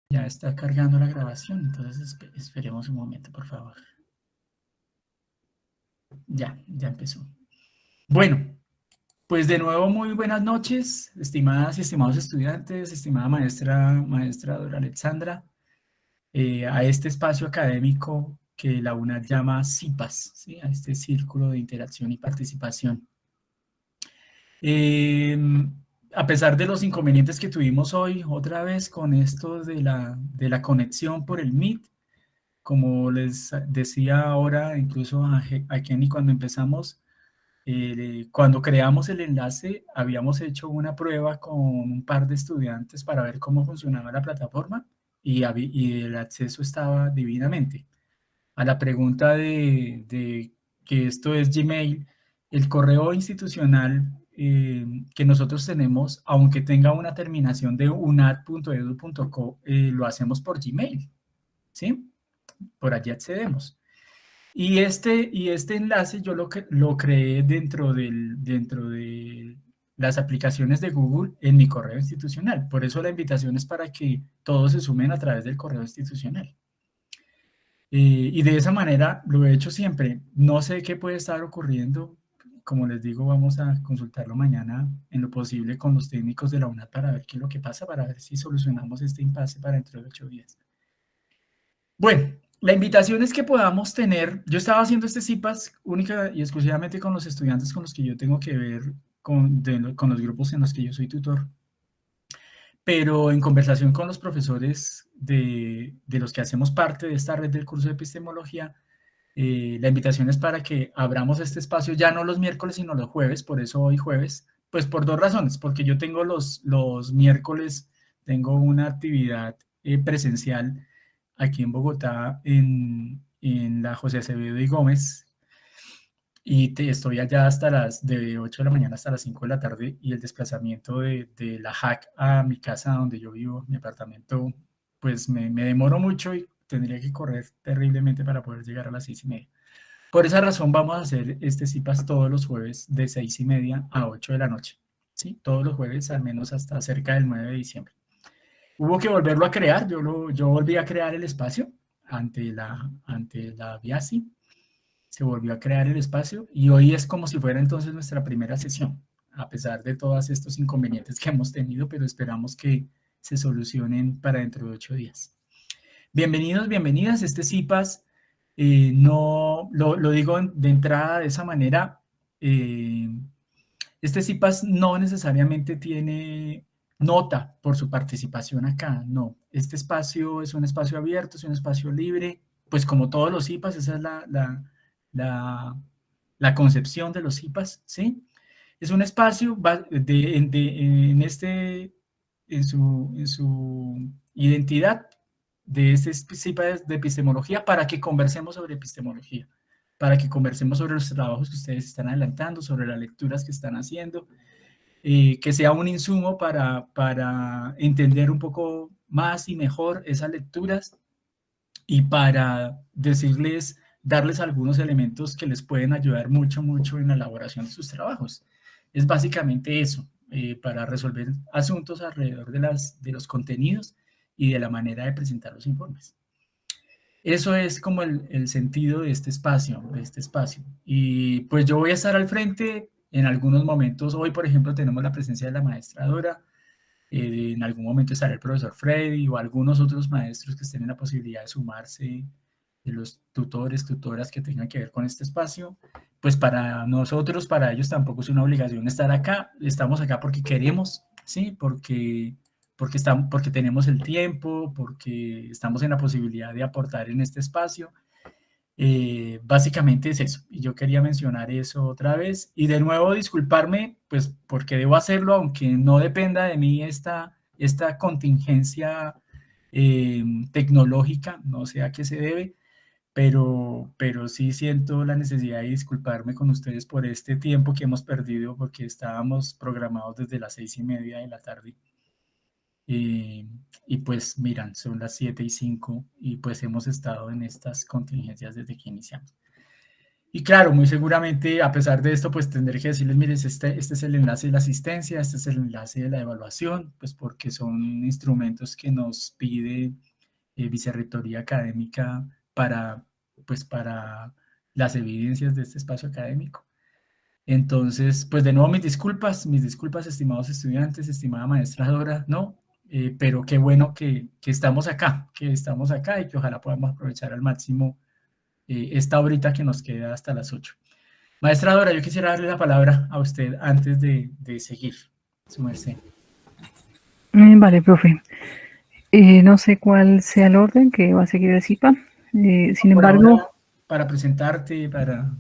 Ya está cargando la grabación, entonces esperemos un momento, por favor. Ya empezó. Bueno, pues de nuevo muy buenas noches, estimadas y estimados estudiantes, estimada maestra Dora Alexandra, a este espacio académico que la UNAD llama CIPAS, ¿sí? A este Círculo de Interacción y Participación. Eh, a pesar de los inconvenientes que tuvimos hoy, otra vez con esto de la conexión por el Meet, como les decía ahora, incluso a Kenny cuando empezamos, cuando creamos el enlace, habíamos hecho una prueba con un par de estudiantes para ver cómo funcionaba la plataforma y el acceso estaba divinamente. A la pregunta de que esto es Gmail, el correo institucional que nosotros tenemos, aunque tenga una terminación de unad.edu.co, lo hacemos por Gmail, ¿sí? Por allí accedemos. Y este enlace yo lo creé dentro de las aplicaciones de Google en mi correo institucional. Por eso la invitación es para que todos se sumen a través del correo institucional. Y de esa manera lo he hecho siempre. No sé qué puede estar ocurriendo. Como les digo, vamos a consultarlo mañana en lo posible con los técnicos de la UNAD para ver qué es lo que pasa, para ver si solucionamos este impasse para dentro de 8 días. Bueno, la invitación es que podamos tener, yo estaba haciendo este CIPAS única y exclusivamente con los estudiantes con los que yo tengo que ver, con los grupos en los que yo soy tutor, pero en conversación con los profesores de los que hacemos parte de esta red del curso de epistemología, la invitación es para que abramos este espacio ya no los miércoles, sino los jueves, por eso hoy jueves, pues por dos razones, porque yo tengo los miércoles, tengo una actividad presencial aquí en Bogotá, en la José Acevedo y Gómez, y estoy allá de 8 de la mañana hasta las 5 de la tarde, y el desplazamiento de la JAC a mi casa donde yo vivo, mi apartamento, pues me demoro mucho y tendría que correr terriblemente para poder llegar a las 6:30. Por esa razón vamos a hacer este CIPAS todos los jueves de 6:30 a 8 de la noche, ¿sí? Todos los jueves, al menos hasta cerca del 9 de diciembre. Hubo que volverlo a crear, yo volví a crear el espacio ante la VIASI, se volvió a crear el espacio y hoy es como si fuera entonces nuestra primera sesión, a pesar de todos estos inconvenientes que hemos tenido, pero esperamos que se solucionen para dentro de 8 días. Bienvenidos, bienvenidas. Este CIPAS, no lo digo de entrada de esa manera, este CIPAS no necesariamente tiene nota por su participación acá, no. Este espacio es un espacio abierto, es un espacio libre, pues como todos los CIPAS, esa es la concepción de los CIPAS, ¿sí? Es un espacio en su identidad de este CIPA de epistemología para que conversemos sobre epistemología, para que conversemos sobre los trabajos que ustedes están adelantando, sobre las lecturas que están haciendo, que sea un insumo para entender un poco más y mejor esas lecturas y para darles algunos elementos que les pueden ayudar mucho, mucho en la elaboración de sus trabajos. Es básicamente eso, para resolver asuntos alrededor de los contenidos y de la manera de presentar los informes. Eso es como el sentido de este espacio, Y pues yo voy a estar al frente en algunos momentos. Hoy, por ejemplo, tenemos la presencia de la maestra Dora. En algún momento estará el profesor Freddy o algunos otros maestros que estén en la posibilidad de sumarse, de los tutores, tutoras que tengan que ver con este espacio. Pues para nosotros, para ellos tampoco es una obligación estar acá. Estamos acá porque queremos, ¿sí? Porque tenemos el tiempo, porque estamos en la posibilidad de aportar en este espacio. Básicamente es eso, y yo quería mencionar eso otra vez, y de nuevo disculparme, pues porque debo hacerlo, aunque no dependa de mí esta contingencia tecnológica, no sé a qué se debe, pero sí siento la necesidad de disculparme con ustedes por este tiempo que hemos perdido, porque estábamos programados desde las 6:30 de la tarde. Y pues miran, son las 7:05 y pues hemos estado en estas contingencias desde que iniciamos. Y claro, muy seguramente, a pesar de esto, pues tendré que decirles, mire, este es el enlace de la asistencia, este es el enlace de la evaluación, pues porque son instrumentos que nos pide Vicerrectoría Académica para, pues, para las evidencias de este espacio académico. Entonces, pues de nuevo mis disculpas, estimados estudiantes, estimada maestra Dora, ¿no? Pero qué bueno que estamos acá y que ojalá podamos aprovechar al máximo esta horita que nos queda hasta las 8. Maestra Dora, yo quisiera darle la palabra a usted antes de seguir, su merced. Vale, profe. No sé cuál sea el orden que va a seguir el CIPA. Sin Por embargo, ahora, para presentarte, para...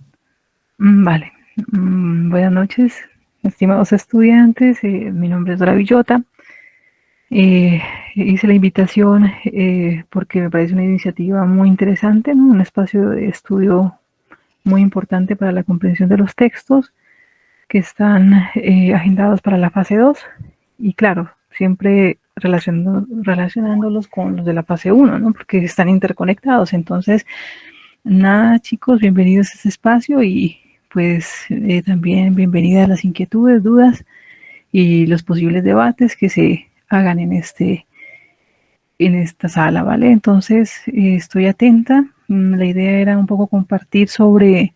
vale. Buenas noches, estimados estudiantes. Mi nombre es Dora Villota. Hice la invitación porque me parece una iniciativa muy interesante, ¿no? Un espacio de estudio muy importante para la comprensión de los textos que están agendados para la fase 2 y claro, siempre relacionándolos con los de la fase 1, ¿no? Porque están interconectados. Entonces, nada, chicos, bienvenidos a este espacio y pues también bienvenidas las inquietudes, dudas y los posibles debates que se hagan en esta sala, ¿vale? Entonces, estoy atenta. La idea era un poco compartir sobre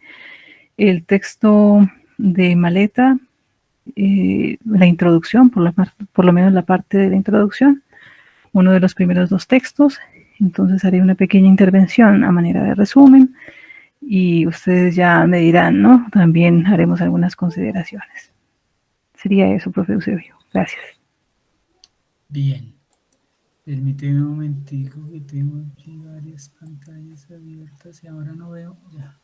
el texto de Maleta, la introducción, por lo menos la parte de la introducción, uno de los primeros dos textos. Entonces haré una pequeña intervención a manera de resumen y ustedes ya me dirán, ¿no? También haremos algunas consideraciones. Sería eso, profe Eusebio. Gracias. Bien. Permíteme un momentico que tengo aquí varias pantallas abiertas y ahora no veo. Ya.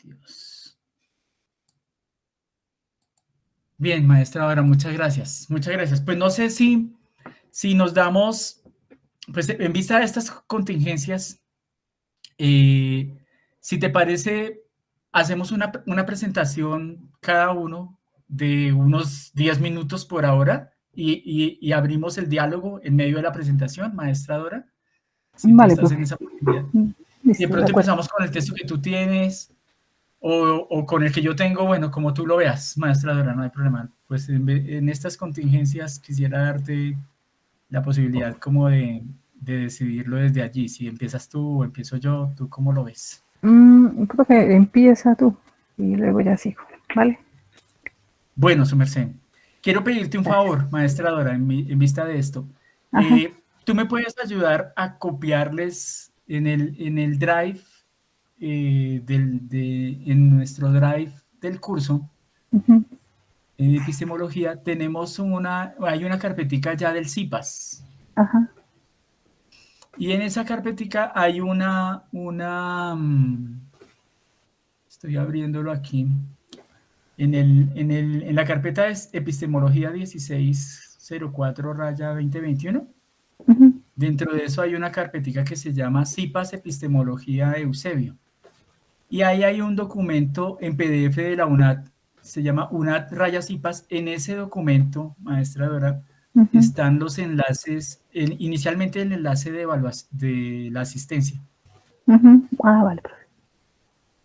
Dios. Bien, maestra, ahora muchas gracias. Muchas gracias. Pues no sé si nos damos, pues en vista de estas contingencias, si te parece, hacemos una presentación cada uno de unos 10 minutos por ahora y abrimos el diálogo en medio de la presentación, maestra Dora, si tú Vale, estás en profe. esa oportunidad. Y de Listo, de pronto acuerdo. empezamos con el texto que tú tienes o con el que yo tengo, bueno, como tú lo veas, maestra Dora, no hay problema. Pues en estas contingencias quisiera darte la posibilidad como de decidirlo desde allí. Si empiezas tú o empiezo yo, ¿tú cómo lo ves? Profe, empieza tú y luego ya sigo, ¿vale? Bueno, su merced, quiero pedirte un Gracias. favor, maestra Dora, en vista de esto. Ajá. ¿Tú me puedes ayudar a copiarles en el drive, en nuestro drive del curso Uh-huh. de epistemología, hay una carpetica ya del CIPAS. Ajá. Y en esa carpetica hay estoy abriéndolo aquí. En la carpeta es epistemología 1604-2021. Uh-huh. Dentro de eso hay una carpetica que se llama CIPAS Epistemología Eusebio. Y ahí hay un documento en PDF de la UNAD, se llama UNAD Raya CIPAS. En ese documento, maestra Dora, Uh-huh. están los enlaces, inicialmente el enlace de la asistencia. Uh-huh. Ah, vale, profe.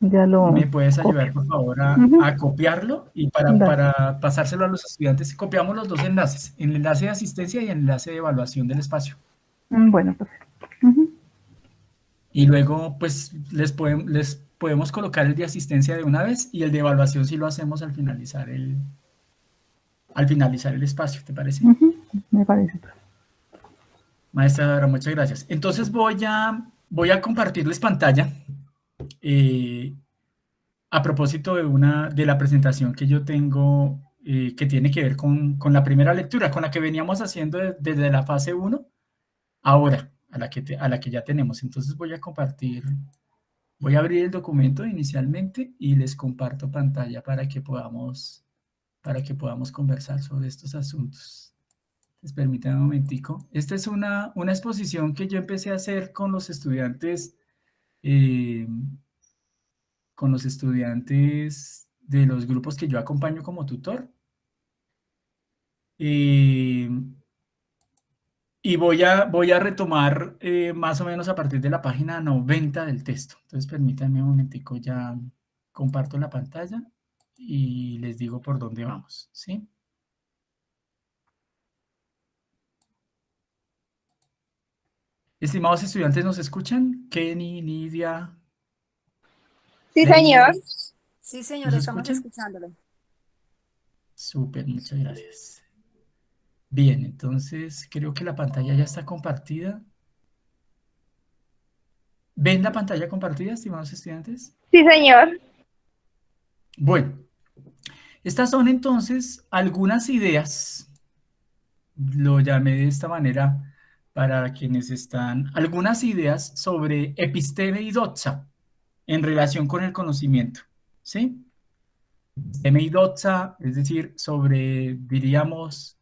Ya lo ¿Me puedes ayudar, copio. por favor, Uh-huh. a copiarlo? Y Dale. para pasárselo a los estudiantes, copiamos los dos enlaces, el enlace de asistencia y el enlace de evaluación del espacio. Bueno, profe. Uh-huh. Y luego, pues, les podemos colocar el de asistencia de una vez y el de evaluación si lo hacemos al finalizar el espacio, ¿te parece? Uh-huh. Me parece, profe. Maestra Dora, muchas gracias. Entonces voy a compartirles pantalla eh, a propósito de la presentación que yo tengo, que tiene que ver con la primera lectura, con la que veníamos haciendo desde la fase 1, ahora, a la que ya tenemos. Entonces voy a abrir el documento inicialmente y les comparto pantalla para que podamos conversar sobre estos asuntos. Entonces, permítanme un momentico. Esta es una exposición que yo empecé a hacer eh, con los estudiantes de los grupos que yo acompaño como tutor. Y voy a retomar más o menos a partir de la página 90 del texto. Entonces, permítanme un momentico, ya Comparto la pantalla y les digo por dónde vamos, ¿sí? Estimados estudiantes, ¿nos escuchan? Kenny, Nidia, Sí, señor. Lady, Sí, señor, ¿nos estamos escuchan? escuchándolo. Súper, muchas gracias. Bien, entonces creo que la pantalla ya está compartida. ¿Ven la pantalla compartida, estimados estudiantes? Sí, señor. Bueno, estas son entonces algunas ideas, lo llamé de esta manera para quienes están, algunas ideas sobre episteme y doxa en relación con el conocimiento, ¿sí? Episteme y doxa, es decir, sobre, diríamos,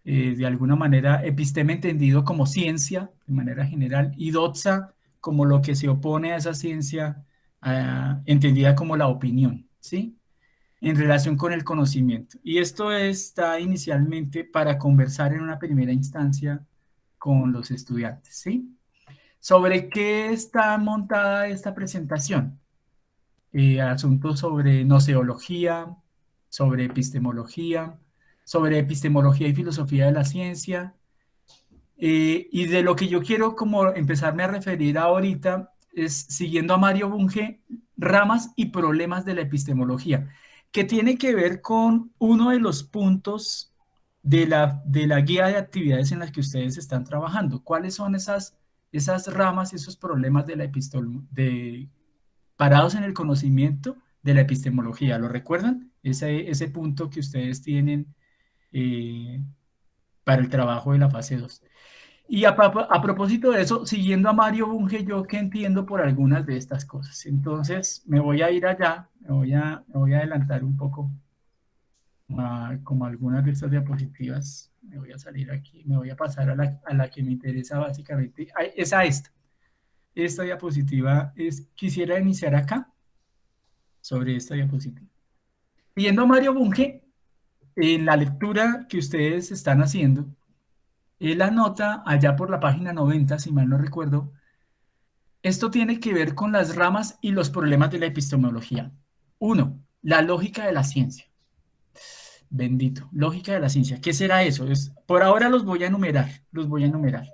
de alguna manera, episteme entendido como ciencia, de manera general, y doxa como lo que se opone a esa ciencia, entendida como la opinión, ¿sí? En relación con el conocimiento. Y esto está inicialmente para conversar en una primera instancia con los estudiantes, ¿sí? ¿Sobre qué está montada esta presentación? Asuntos sobre noceología, sobre epistemología y filosofía de la ciencia, y de lo que yo quiero como empezarme a referir ahorita es, siguiendo a Mario Bunge, ramas y problemas de la epistemología, que tiene que ver con uno de los puntos de la guía de actividades en las que ustedes están trabajando. ¿Cuáles son esas ramas, esos problemas de la parados en el conocimiento de la epistemología? ¿Lo recuerdan? Ese punto que ustedes tienen para el trabajo de la fase 2. Y a propósito de eso, siguiendo a Mario Bunge, yo que entiendo por algunas de estas cosas. Entonces, me voy a ir allá, me voy a adelantar un poco como algunas de estas diapositivas. Me voy a salir aquí, me voy a pasar a la que me interesa básicamente. Es a esta. Esta diapositiva es, quisiera iniciar acá, sobre esta diapositiva. Siguiendo a Mario Bunge, en la lectura que ustedes están haciendo, él anota allá por la página 90, si mal no recuerdo, esto tiene que ver con las ramas y los problemas de la epistemología. Uno, la lógica de la ciencia. Bendito, lógica de la ciencia. ¿Qué será eso? Por ahora los voy a enumerar, los voy a enumerar.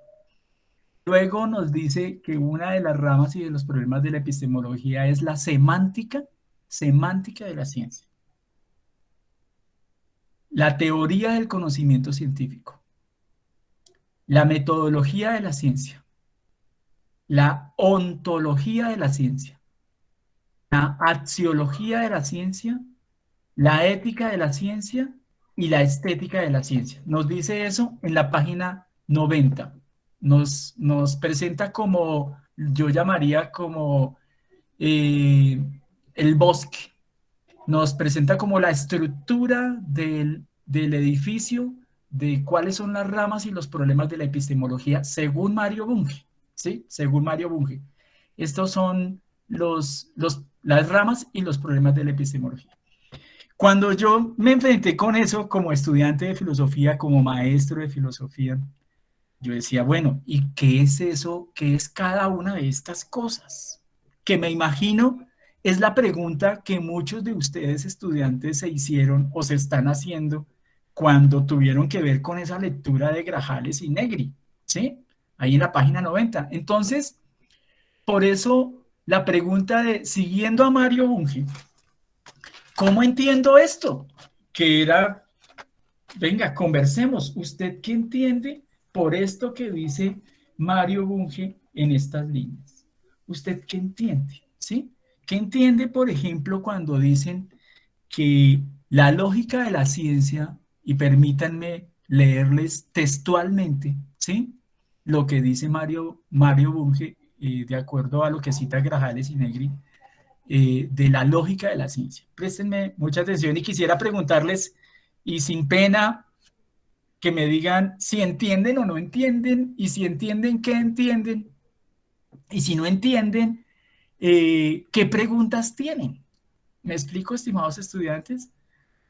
Luego nos dice que una de las ramas y de los problemas de la epistemología es la semántica de la ciencia. La teoría del conocimiento científico. La metodología de la ciencia. La ontología de la ciencia. La axiología de la ciencia, la ética de la ciencia y la estética de la ciencia. Nos dice eso en la página 90. Nos presenta como, yo llamaría como el bosque. Nos presenta como la estructura del edificio, de cuáles son las ramas y los problemas de la epistemología, según Mario Bunge, ¿sí? Según Mario Bunge. Estos son las ramas y los problemas de la epistemología. Cuando yo me enfrenté con eso como estudiante de filosofía, como maestro de filosofía, yo decía, bueno, ¿y qué es eso? ¿Qué es cada una de estas cosas? Que me imagino es la pregunta que muchos de ustedes estudiantes se hicieron o se están haciendo cuando tuvieron que ver con esa lectura de Grajales y Negri, ¿sí? Ahí en la página 90. Entonces, por eso la pregunta de, siguiendo a Mario Bunge, ¿cómo entiendo esto? Que era, venga, conversemos. ¿Usted qué entiende por esto que dice Mario Bunge en estas líneas? ¿Usted qué entiende? ¿Sí? ¿Qué entiende, por ejemplo, cuando dicen que la lógica de la ciencia, y permítanme leerles textualmente, ¿sí? Lo que dice Mario Bunge, de acuerdo a lo que cita Grajales y Negri, de la lógica de la ciencia. Préstenme mucha atención y quisiera preguntarles, y sin pena, que me digan si entienden o no entienden, y si entienden, qué entienden, y si no entienden, qué preguntas tienen. ¿Me explico, estimados estudiantes?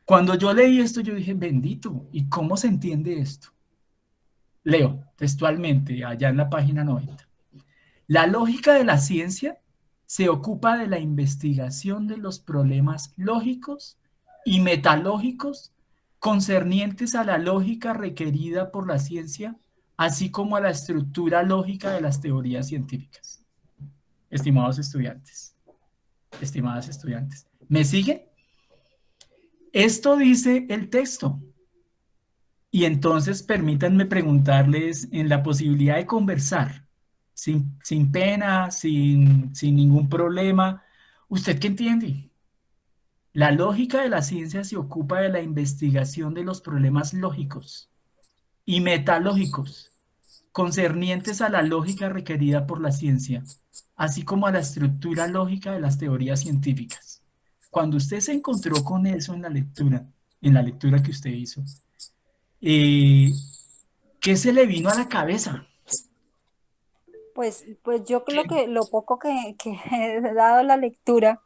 Cuando yo leí esto, yo dije, bendito, ¿y cómo se entiende esto? Leo textualmente, allá en la página 90. La lógica de la ciencia se ocupa de la investigación de los problemas lógicos y metalógicos concernientes a la lógica requerida por la ciencia, así como a la estructura lógica de las teorías científicas. Estimados estudiantes, estimadas estudiantes, ¿me siguen? Esto dice el texto. Y entonces permítanme preguntarles en la posibilidad de conversar, sin pena, sin ningún problema. ¿Usted qué entiende? La lógica de la ciencia se ocupa de la investigación de los problemas lógicos y metalógicos concernientes a la lógica requerida por la ciencia, así como a la estructura lógica de las teorías científicas. Cuando usted se encontró con eso en la lectura que usted hizo, ¿qué se le vino a la cabeza? Pues yo creo que lo poco que he dado la lectura,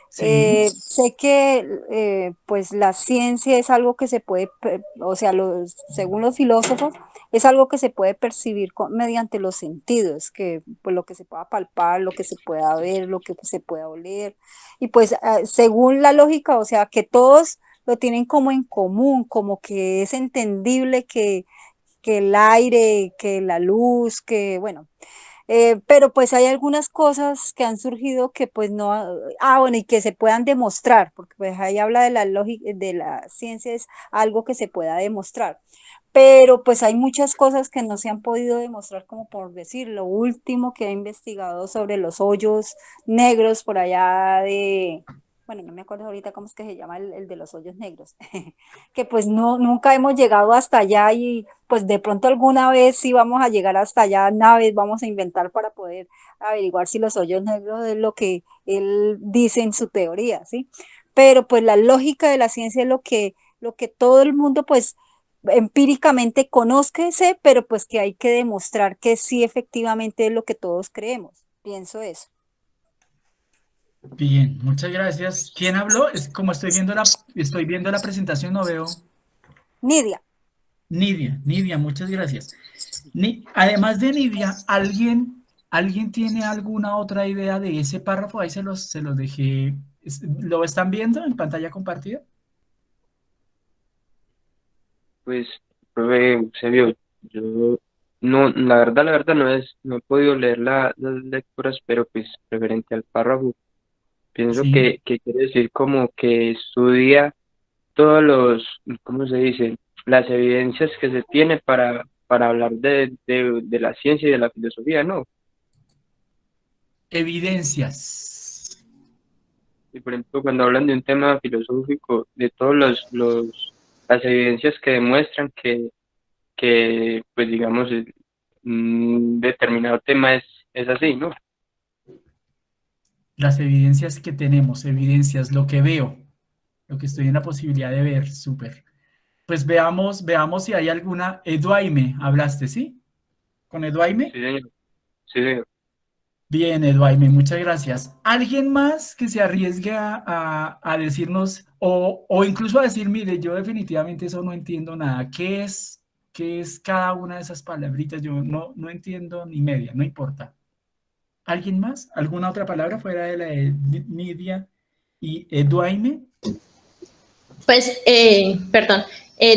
Sí, sé que pues la ciencia es algo que se puede, o sea, según los filósofos, es algo que se puede percibir mediante los sentidos, que pues lo que se pueda palpar, lo que se pueda ver, lo que se pueda oler, y pues según la lógica, o sea, que todos lo tienen como en común, como que es entendible que el aire, que la luz, que bueno. Pero pues hay algunas cosas que han surgido que pues no, bueno, y que se puedan demostrar, porque pues ahí habla de la lógica, de la ciencia es algo que se pueda demostrar, pero pues hay muchas cosas que no se han podido demostrar, como por decir, lo último que he investigado sobre los hoyos negros por allá de, bueno, no me acuerdo ahorita cómo es que se llama el de los hoyos negros, que pues no, nunca hemos llegado hasta allá y pues de pronto alguna vez sí vamos a llegar hasta allá, naves vamos a inventar para poder averiguar si los hoyos negros es lo que él dice en su teoría, ¿sí? Pero pues la lógica de la ciencia es lo que todo el mundo pues empíricamente conózquese, pero pues que hay que demostrar que sí efectivamente es lo que todos creemos. Pienso eso. bien, muchas gracias. ¿Quién habló? Es como estoy viendo la presentación, no veo. Nidia. Nidia, muchas gracias. Además de Nidia, ¿alguien tiene alguna otra idea de ese párrafo? Ahí se los dejé. ¿Lo están viendo en pantalla compartida? Pues, profe, se vio, yo no, la verdad no he podido leer las lecturas, pero pues referente al párrafo, pienso Sí. que quiere decir como que estudia todos ¿cómo se dice? Las evidencias que se tiene para hablar de la ciencia y de la filosofía, ¿no? Evidencias. Y por ejemplo, cuando hablan de un tema filosófico, de todos las evidencias que demuestran que pues digamos, un determinado tema es así, ¿no? Las evidencias que tenemos, evidencias, lo que veo, lo que estoy en la posibilidad de ver, súper. Pues veamos si hay alguna. Eduaime, hablaste, ¿sí? ¿Con Eduaime? Sí, señor. Sí, señor. Bien, Eduaime, muchas gracias. ¿Alguien más que se arriesgue a decirnos, o incluso a decir, mire, yo definitivamente eso no entiendo nada? ¿Qué es cada una de esas palabritas? Yo no entiendo ni media, no importa. ¿Alguien más? ¿Alguna otra palabra fuera de la de Nidia y Eduaime? Pues, perdón,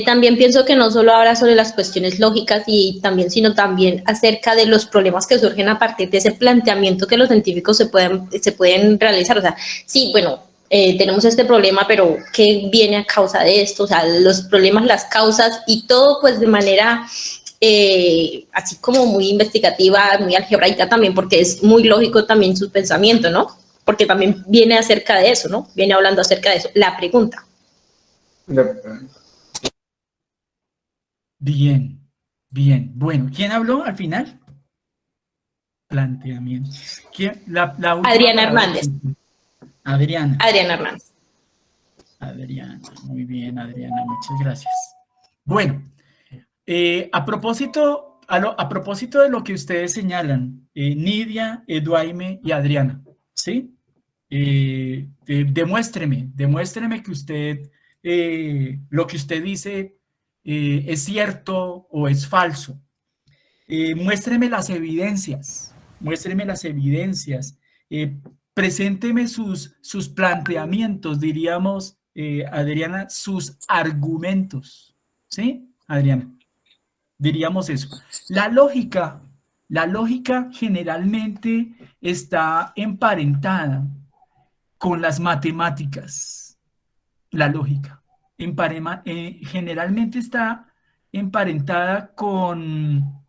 también pienso que no solo habla sobre las cuestiones lógicas y también, sino también acerca de los problemas que surgen a partir de ese planteamiento que los científicos se pueden realizar. O sea, sí, bueno, tenemos este problema, pero ¿qué viene a causa de esto? O sea, los problemas, las causas y todo pues de manera así como muy investigativa, muy algebraica también, porque es muy lógico también su pensamiento, ¿no? Porque también viene acerca de eso, ¿no? Viene hablando acerca de eso. La pregunta. Bien, bien. Bueno, ¿quién habló al final? Planteamientos. ¿Quién? La última Adriana palabra. Hernández. Adriana. Adriana Hernández. Adriana, muy bien, Adriana, muchas gracias. Bueno, a propósito de lo que ustedes señalan, Nidia, Eduaime y Adriana, ¿sí? Demuéstreme que usted, lo que usted dice es cierto o es falso. Muéstreme las evidencias, muéstreme las evidencias. presénteme sus planteamientos, diríamos, Adriana, sus argumentos, ¿sí, Adriana? Diríamos eso. La lógica generalmente está emparentada con las matemáticas. La lógica generalmente está emparentada con,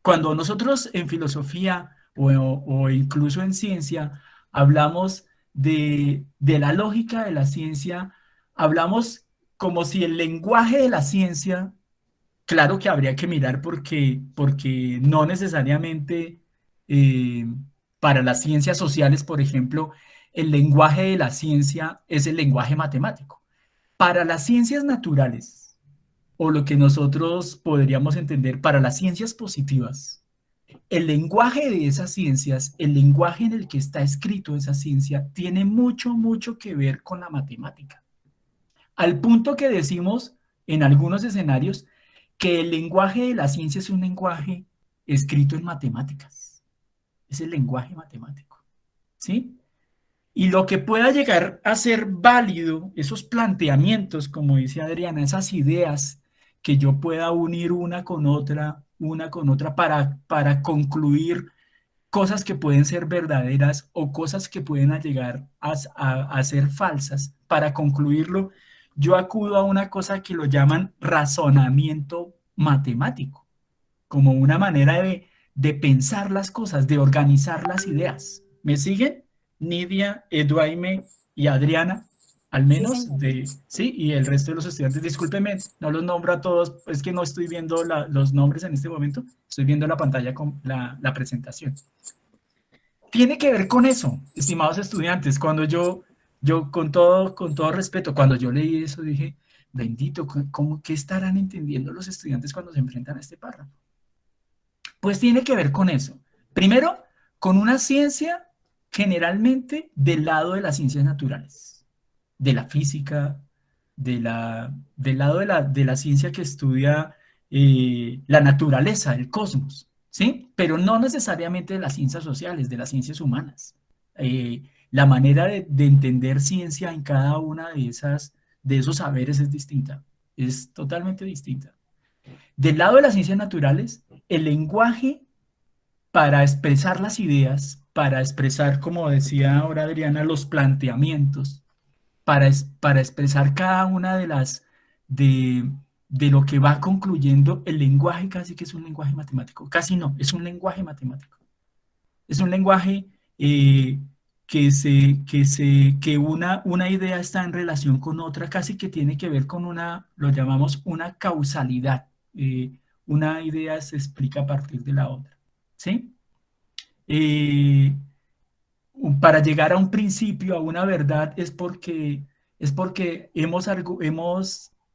cuando nosotros en filosofía o incluso en ciencia hablamos de la lógica de la ciencia, hablamos como si el lenguaje de la ciencia, claro que habría que mirar porque no necesariamente para las ciencias sociales, por ejemplo, el lenguaje de la ciencia es el lenguaje matemático. Para las ciencias naturales, o lo que nosotros podríamos entender para las ciencias positivas, el lenguaje de esas ciencias, el lenguaje en el que está escrito esa ciencia, tiene mucho, mucho que ver con la matemática. Al punto que decimos en algunos escenarios que el lenguaje de la ciencia es un lenguaje escrito en matemáticas. Es el lenguaje matemático, ¿sí? Y lo que pueda llegar a ser válido, esos planteamientos, como dice Adriana, esas ideas que yo pueda unir una con otra para concluir cosas que pueden ser verdaderas o cosas que pueden llegar a ser falsas. Para concluirlo, yo acudo a una cosa que lo llaman razonamiento matemático, como una manera de pensar las cosas, de organizar las ideas. ¿Me siguen? Nidia, Eduaime y Adriana, al menos, sí, y el resto de los estudiantes. Discúlpenme, no los nombro a todos, es que no estoy viendo los nombres en este momento, estoy viendo la pantalla con la presentación. Tiene que ver con eso, estimados estudiantes. Cuando yo con todo respeto, cuando yo leí eso, dije, bendito, ¿qué estarán entendiendo los estudiantes cuando se enfrentan a este párrafo? Pues tiene que ver con eso. Primero, con una ciencia generalmente del lado de las ciencias naturales, de la física, del lado de la ciencia que estudia la naturaleza, el cosmos, ¿sí? Pero no necesariamente de las ciencias sociales, de las ciencias humanas. La manera de entender ciencia en cada una de esos saberes es distinta, es totalmente distinta. Del lado de las ciencias naturales, el lenguaje para expresar las ideas, para expresar, como decía ahora Adriana, los planteamientos, para expresar cada una de lo que va concluyendo, el lenguaje casi que es un lenguaje matemático, casi no, es un lenguaje matemático. Es un lenguaje que una idea está en relación con otra, casi que tiene que ver con lo llamamos una causalidad. Una idea se explica a partir de la otra, ¿sí? Para llegar a un principio, a una verdad, es porque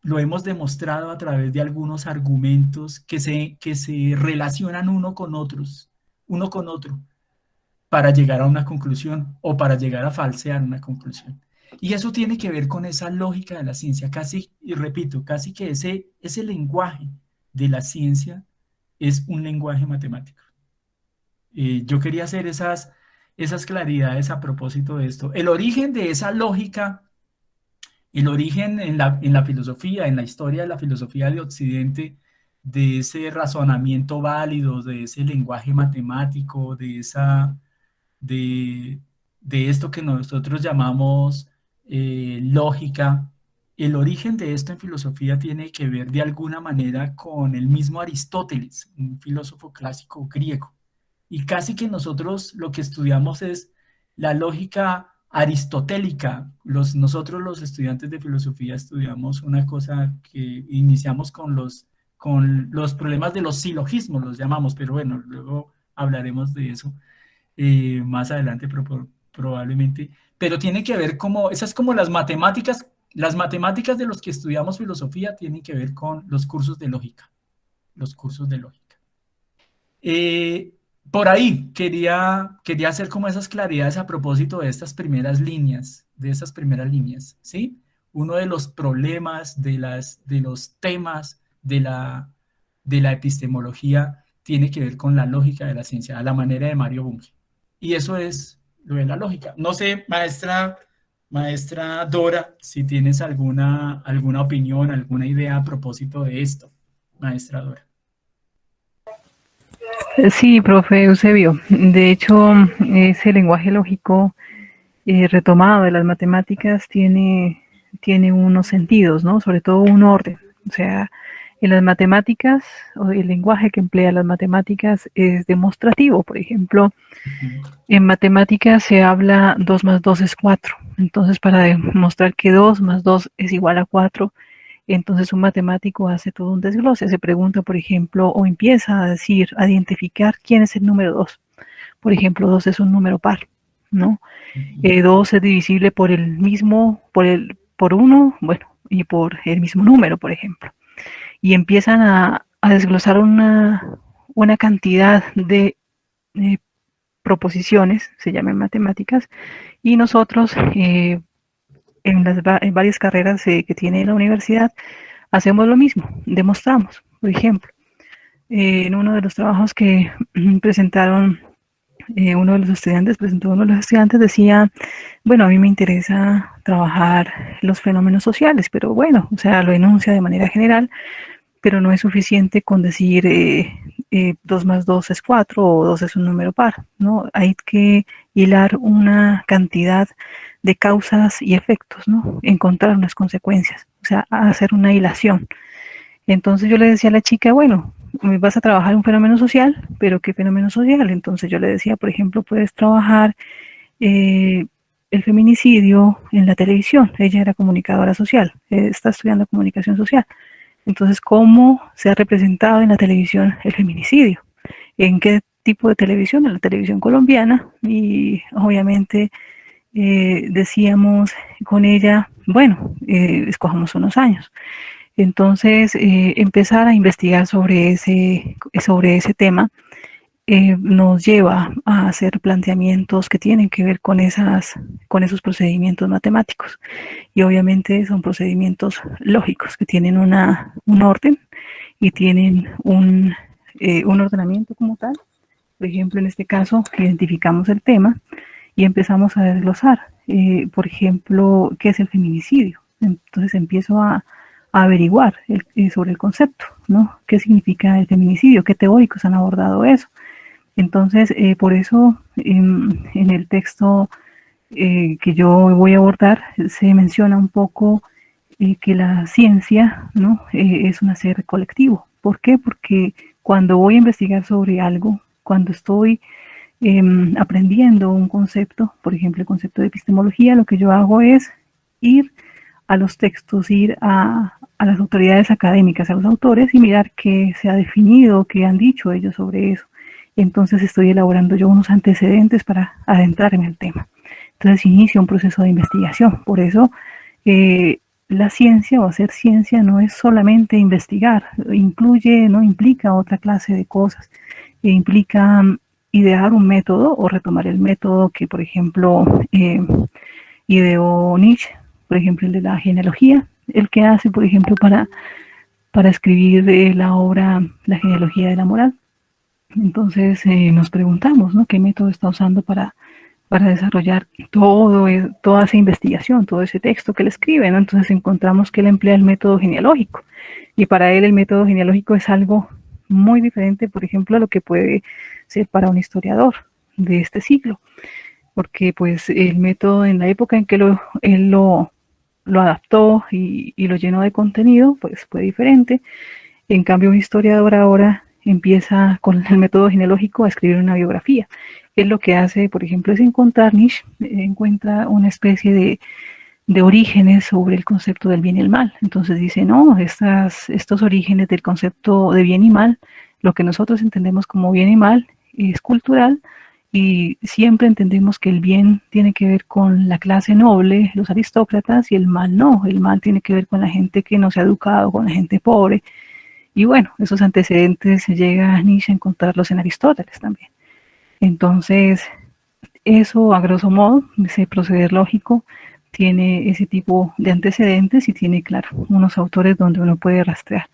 lo hemos demostrado a través de algunos argumentos que se relacionan uno con otro, para llegar a una conclusión o para llegar a falsear una conclusión. Y eso tiene que ver con esa lógica de la ciencia, casi, y repito, casi que ese lenguaje de la ciencia es un lenguaje matemático. Yo quería hacer esas claridades a propósito de esto. El origen de esa lógica, el origen en la filosofía, en la historia de la filosofía de Occidente, de ese razonamiento válido, de ese lenguaje matemático, de esto que nosotros llamamos lógica, el origen de esto en filosofía tiene que ver de alguna manera con el mismo Aristóteles, un filósofo clásico griego. Y casi que nosotros lo que estudiamos es la lógica aristotélica. Nosotros los estudiantes de filosofía estudiamos una cosa que iniciamos con los problemas de los silogismos, los llamamos, pero bueno, luego hablaremos de eso más adelante probablemente. Pero tiene que ver esas como las matemáticas de los que estudiamos filosofía tienen que ver con los cursos de lógica, Por ahí quería hacer como esas claridades a propósito de estas primeras líneas, ¿sí? Uno de los problemas, de los temas de la epistemología tiene que ver con la lógica de la ciencia, a la manera de Mario Bunge. Y eso es lo de la lógica. No sé, maestra Dora, si tienes alguna opinión, alguna idea a propósito de esto, maestra Dora. Sí, profe Eusebio. De hecho, ese lenguaje lógico retomado de las matemáticas tiene unos sentidos, ¿no? Sobre todo un orden. O sea, en las matemáticas, o el lenguaje que emplea las matemáticas es demostrativo. Por ejemplo, en matemáticas se habla 2 más 2 es 4. Entonces, para demostrar que 2 más 2 es igual a 4, entonces un matemático hace todo un desglose. Se pregunta, por ejemplo, o empieza a decir, a identificar quién es el número 2. Por ejemplo, 2 es un número par, ¿no? 2 es divisible por el mismo, por 1, bueno, y por el mismo número, por ejemplo. Y empiezan a desglosar una cantidad de proposiciones, se llaman matemáticas, y nosotros en varias carreras que tiene la universidad hacemos lo mismo, demostramos. Por ejemplo, en uno de los trabajos que presentaron uno de los estudiantes decía, bueno, a mí me interesa trabajar los fenómenos sociales, pero bueno, o sea, lo enuncia de manera general, pero no es suficiente con decir 2 más 2 es 4 o 2 es un número par, ¿no? Hay que hilar una cantidad de causas y efectos, ¿no? Encontrar unas consecuencias, o sea, hacer una hilación. Entonces yo le decía a la chica, bueno, vas a trabajar un fenómeno social, pero ¿qué fenómeno social? Entonces yo le decía, por ejemplo, puedes trabajar el feminicidio en la televisión. Ella era comunicadora social, está estudiando comunicación social. Entonces, ¿cómo se ha representado en la televisión el feminicidio? ¿En qué tipo de televisión? En la televisión colombiana. Y obviamente decíamos con ella, bueno, escojamos unos años. Entonces, empezar a investigar sobre ese tema nos lleva a hacer planteamientos que tienen que ver con esos procedimientos matemáticos. Y obviamente son procedimientos lógicos que tienen un orden y tienen un ordenamiento como tal. Por ejemplo, en este caso, identificamos el tema y empezamos a desglosar. Por ejemplo, ¿qué es el feminicidio? Entonces empiezo a averiguar sobre el concepto, ¿no? ¿Qué significa el feminicidio? ¿Qué teóricos han abordado eso? Entonces, por eso en el texto que yo voy a abordar se menciona un poco que la ciencia, ¿no? Es un hacer colectivo. ¿Por qué? Porque cuando voy a investigar sobre algo, cuando estoy aprendiendo un concepto, por ejemplo, el concepto de epistemología, lo que yo hago es ir a los textos, ir a las autoridades académicas, a los autores y mirar qué se ha definido, qué han dicho ellos sobre eso. Entonces estoy elaborando yo unos antecedentes para adentrar en el tema. Entonces inicia un proceso de investigación. Por eso la ciencia o hacer ciencia no es solamente investigar, implica otra clase de cosas. Implica idear un método o retomar el método que, por ejemplo, ideó Nietzsche, por ejemplo, el de la genealogía, el que hace, por ejemplo, para escribir la obra La genealogía de la moral. Entonces nos preguntamos, ¿no? ¿Qué método está usando para desarrollar toda esa investigación, todo ese texto que él escribe, ¿no? Entonces encontramos que él emplea el método genealógico y para él el método genealógico es algo muy diferente, por ejemplo, a lo que puede ser para un historiador de este siglo, porque pues el método en la época en que él lo adaptó y lo llenó de contenido, pues fue diferente. En cambio, un historiador ahora empieza con el método genealógico a escribir una biografía. Él lo que hace, por ejemplo, es Nietzsche encuentra una especie de orígenes sobre el concepto del bien y el mal. Entonces dice, no, estos orígenes del concepto de bien y mal, lo que nosotros entendemos como bien y mal es cultural y siempre entendemos que el bien tiene que ver con la clase noble, los aristócratas, y el mal no. El mal tiene que ver con la gente que no se ha educado, con la gente pobre. Y bueno, esos antecedentes llega a Nietzsche a encontrarlos en Aristóteles también. Entonces, eso a grosso modo, ese proceder lógico, tiene ese tipo de antecedentes y tiene, claro, unos autores donde uno puede rastrear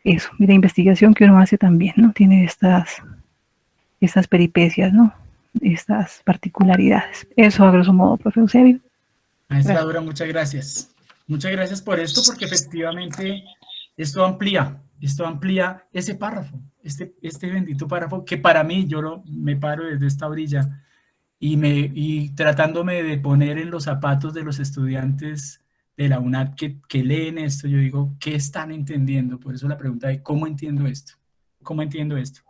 eso. Y la investigación que uno hace también, ¿no? Tiene estas peripecias, ¿no? estas particularidades. Eso a grosso modo, profe Eusebio. Maestra Dora, muchas gracias. Muchas gracias por esto, porque efectivamente esto amplía ese párrafo, este bendito párrafo que para mí, me paro desde esta orilla y tratándome de poner en los zapatos de los estudiantes de la UNAD que leen esto, yo digo, ¿qué están entendiendo? Por eso la pregunta de ¿cómo entiendo esto? ¿Cómo entiendo esto?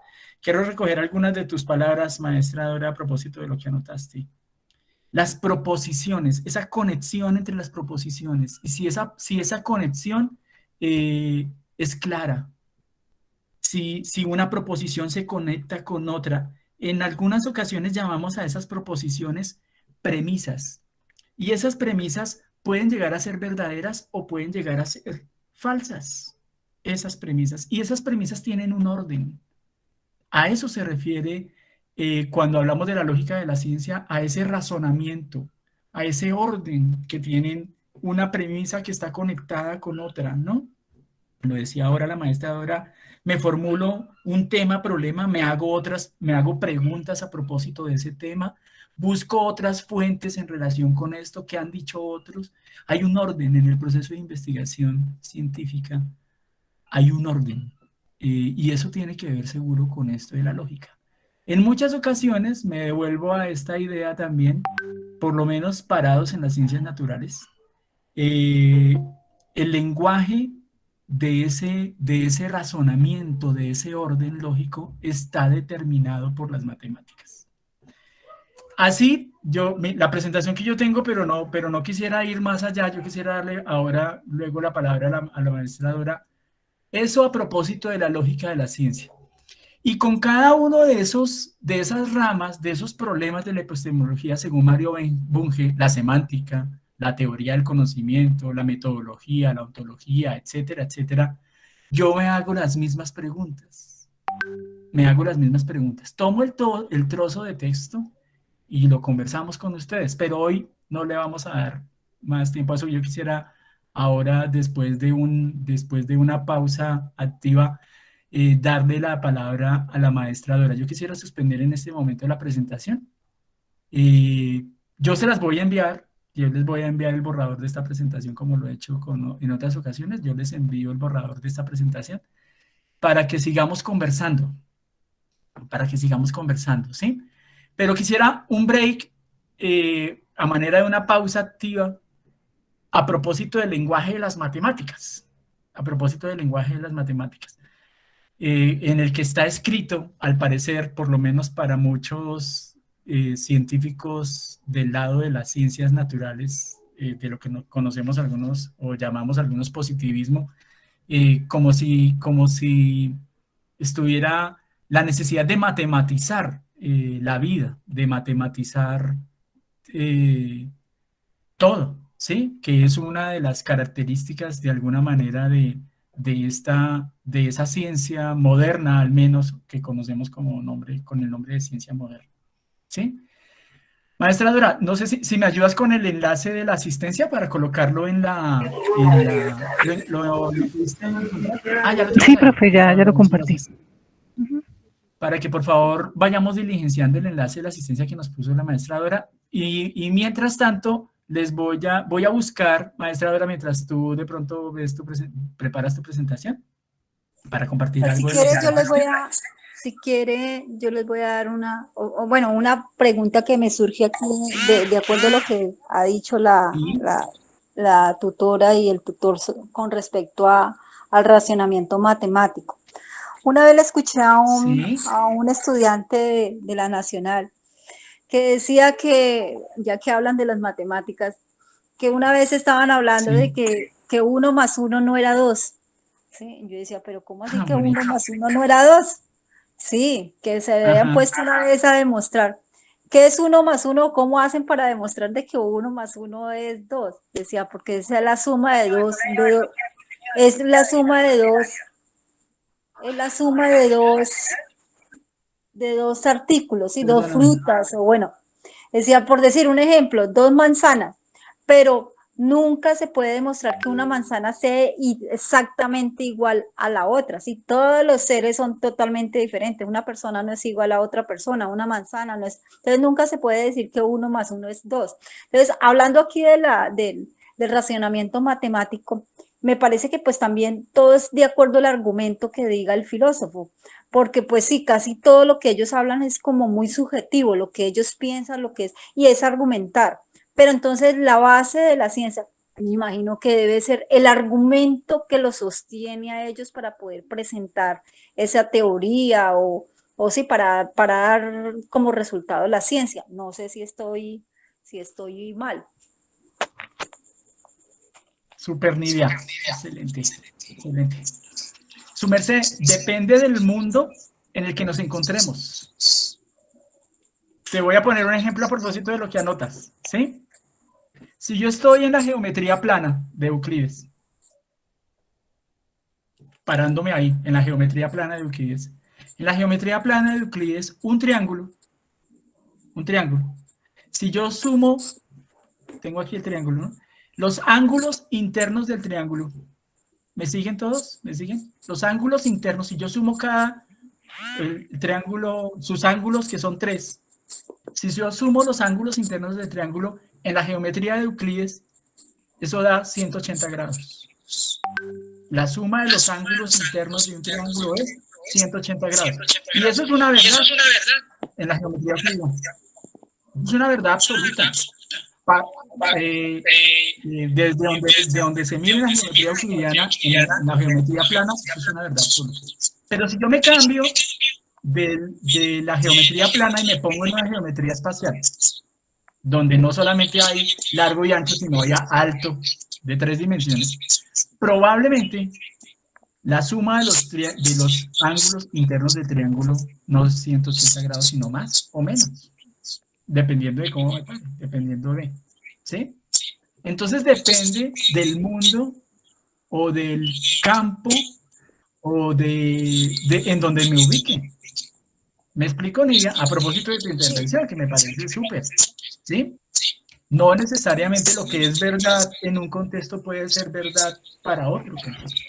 Quiero recoger algunas de tus palabras, maestra Dora, a propósito de lo que anotaste. Las proposiciones, esa conexión entre las proposiciones, y si esa conexión es clara, si una proposición se conecta con otra, en algunas ocasiones llamamos a esas proposiciones premisas, y esas premisas pueden llegar a ser verdaderas o pueden llegar a ser falsas, esas premisas, y esas premisas tienen un orden. A eso se refiere cuando hablamos de la lógica de la ciencia, a ese razonamiento, a ese orden que tienen una premisa que está conectada con otra, ¿no? Lo decía ahora la maestra Dora, me formulo un tema, problema, me hago preguntas a propósito de ese tema, busco otras fuentes en relación con esto que han dicho otros. Hay un orden en el proceso de investigación científica, hay un orden. Y eso tiene que ver seguro con esto de la lógica. En muchas ocasiones me devuelvo a esta idea también, por lo menos parados en las ciencias naturales, el lenguaje de ese razonamiento, de ese orden lógico, está determinado por las matemáticas. Así, la presentación que yo tengo, pero no quisiera ir más allá, yo quisiera darle ahora, luego la palabra a la maestra Dora. Eso a propósito de la lógica de la ciencia. Y con cada uno de esas ramas, de esos problemas de la epistemología, según Mario Bunge, la semántica, la teoría del conocimiento, la metodología, la ontología, etcétera, etcétera, yo me hago las mismas preguntas. Tomo el trozo de texto y lo conversamos con ustedes, pero hoy no le vamos a dar más tiempo a eso. Yo quisiera ahora, después de una pausa activa, darle la palabra a la maestra Dora. Yo quisiera suspender en este momento la presentación. Yo se las voy a enviar, yo les voy a enviar el borrador de esta presentación como lo he hecho en otras ocasiones. Yo les envío el borrador de esta presentación para que sigamos conversando, ¿sí? Pero quisiera un break a manera de una pausa activa a propósito del lenguaje de las matemáticas, en el que está escrito, al parecer, por lo menos para muchos científicos del lado de las ciencias naturales, de lo que conocemos algunos o llamamos algunos positivismo, como si estuviera la necesidad de matematizar la vida, de matematizar todo, ¿sí? Que es una de las características de alguna manera de esa ciencia moderna, al menos, que conocemos con el nombre de ciencia moderna, ¿sí? Maestra Dora, no sé si me ayudas con el enlace de la asistencia para colocarlo en la... Sí, profe, ya lo compartí. Para que por favor vayamos diligenciando el enlace de la asistencia que nos puso la maestra Dora. Y mientras tanto, voy a buscar, maestra Dora, mientras tú de pronto preparas tu presentación para compartir algo. Si quiere, yo les voy a dar una pregunta que me surge aquí de acuerdo a lo que ha dicho la tutora y el tutor con respecto al racionamiento matemático. Una vez le escuché a un estudiante de la Nacional que decía que, ya que hablan de las matemáticas, que una vez estaban hablando de que 1 más 1 no era 2. ¿Sí? Yo decía, pero ¿cómo así que 1 más 1 no era 2? Sí, que se habían puesto una vez a demostrar. ¿Qué es 1 más 1? ¿Cómo hacen para demostrar de que 1 más 1 es 2? Decía, porque esa es la suma de 2. Es la suma de 2. Es la suma de dos artículos y dos frutas, o bueno, decía, por decir un ejemplo, 2 manzanas, pero nunca se puede demostrar que una manzana sea exactamente igual a la otra, ¿sí? Todos los seres son totalmente diferentes, una persona no es igual a otra persona, una manzana no es, entonces nunca se puede decir que 1 más 1 es 2. Entonces, hablando aquí del racionamiento matemático, me parece que pues también todo es de acuerdo al argumento que diga el filósofo, porque pues sí, casi todo lo que ellos hablan es como muy subjetivo, lo que ellos piensan, lo que es, y es argumentar. Pero entonces la base de la ciencia, me imagino que debe ser el argumento que los sostiene a ellos para poder presentar esa teoría o sí, para dar como resultado la ciencia. No sé si estoy mal. Super Nidia. Excelente, excelente. Su merced, depende del mundo en el que nos encontremos. Te voy a poner un ejemplo a propósito de lo que anotas, ¿sí? Si yo estoy en la geometría plana de Euclides, parándome ahí, en la geometría plana de Euclides. En la geometría plana de Euclides, un triángulo. Si yo sumo, tengo aquí el triángulo, ¿no? Los ángulos internos del triángulo. ¿Me siguen todos? ¿Me siguen? Los ángulos internos, si yo sumo el triángulo, sus ángulos, que son 3. Si yo sumo los ángulos internos del triángulo en la geometría de Euclides, eso da 180 grados. La suma de los ángulos internos de un triángulo es 180 grados. Y eso es una verdad en la geometría euclidiana. Es una verdad absoluta. Desde donde se mide la geometría euclidiana, en la geometría plana, eso es una verdad absoluta. Pero si yo me cambio de la geometría plana y me pongo en una geometría espacial, donde no solamente hay largo y ancho, sino hay alto de 3 dimensiones, probablemente la suma de los ángulos internos del triángulo no es 180 grados, sino más o menos, dependiendo de cómo me pare, dependiendo de, ¿sí? Entonces depende del mundo o del campo o en donde me ubique. ¿Me explico, Nidia? A propósito de tu intervención, que me parece súper, ¿sí? No necesariamente lo que es verdad en un contexto puede ser verdad para otro contexto.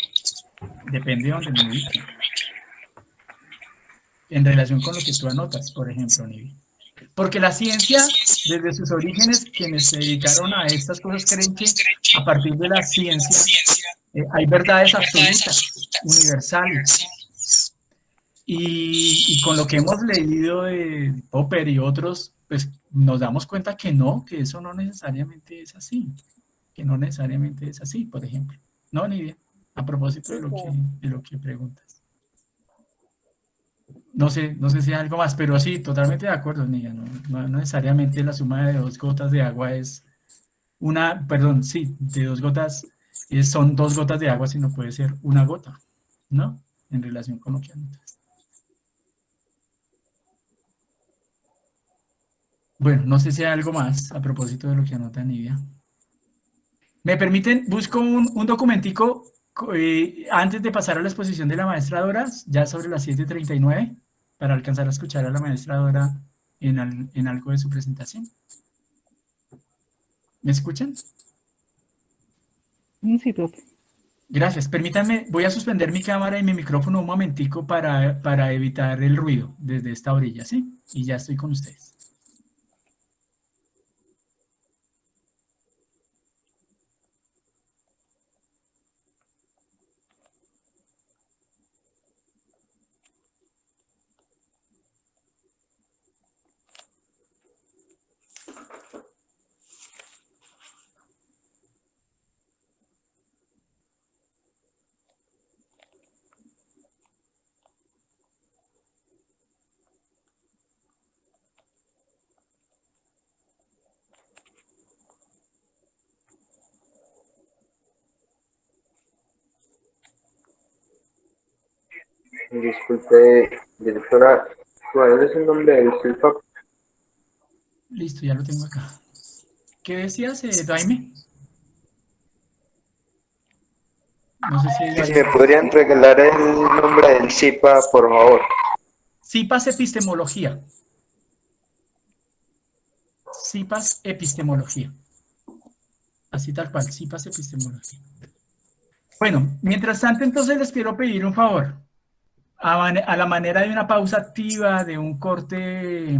Depende de donde me ubique. En relación con lo que tú anotas, por ejemplo, Nidia. Porque la ciencia, desde sus orígenes, quienes se dedicaron a estas cosas creen que a partir de la ciencia hay verdades absolutas, universales. Y con lo que hemos leído de Popper y otros, pues nos damos cuenta que no, que eso no necesariamente es así. Que no necesariamente es así, por ejemplo. ¿No, Nidia? A propósito de lo que preguntas. No sé si hay algo más, pero sí, totalmente de acuerdo, Nidia. No necesariamente la suma de 2 gotas de agua es de 2 gotas, son 2 gotas de agua, sino puede ser una gota, ¿no? En relación con lo que anotas. Bueno, no sé si hay algo más a propósito de lo que anota Nidia. ¿Me permiten? Busco un documentico antes de pasar a la exposición de la maestra Dora, ya sobre las 7:39, para alcanzar a escuchar a la maestra Dora en algo de su presentación. ¿Me escuchan? Sí, profe. Gracias. Permítanme, voy a suspender mi cámara y mi micrófono un momentico para evitar el ruido desde esta orilla, ¿sí? Y ya estoy con ustedes. Disculpe, directora, ¿cuál es el nombre del CIFAP? Listo, ya lo tengo acá. ¿Qué decías, Daime? No sé si me podrían regalar el nombre del CIPA, por favor. CIPAS epistemología. CIPAS epistemología. así tal cual, cipas epistemología. Bueno, mientras tanto, entonces les quiero pedir un favor. A la manera de una pausa activa, de un corte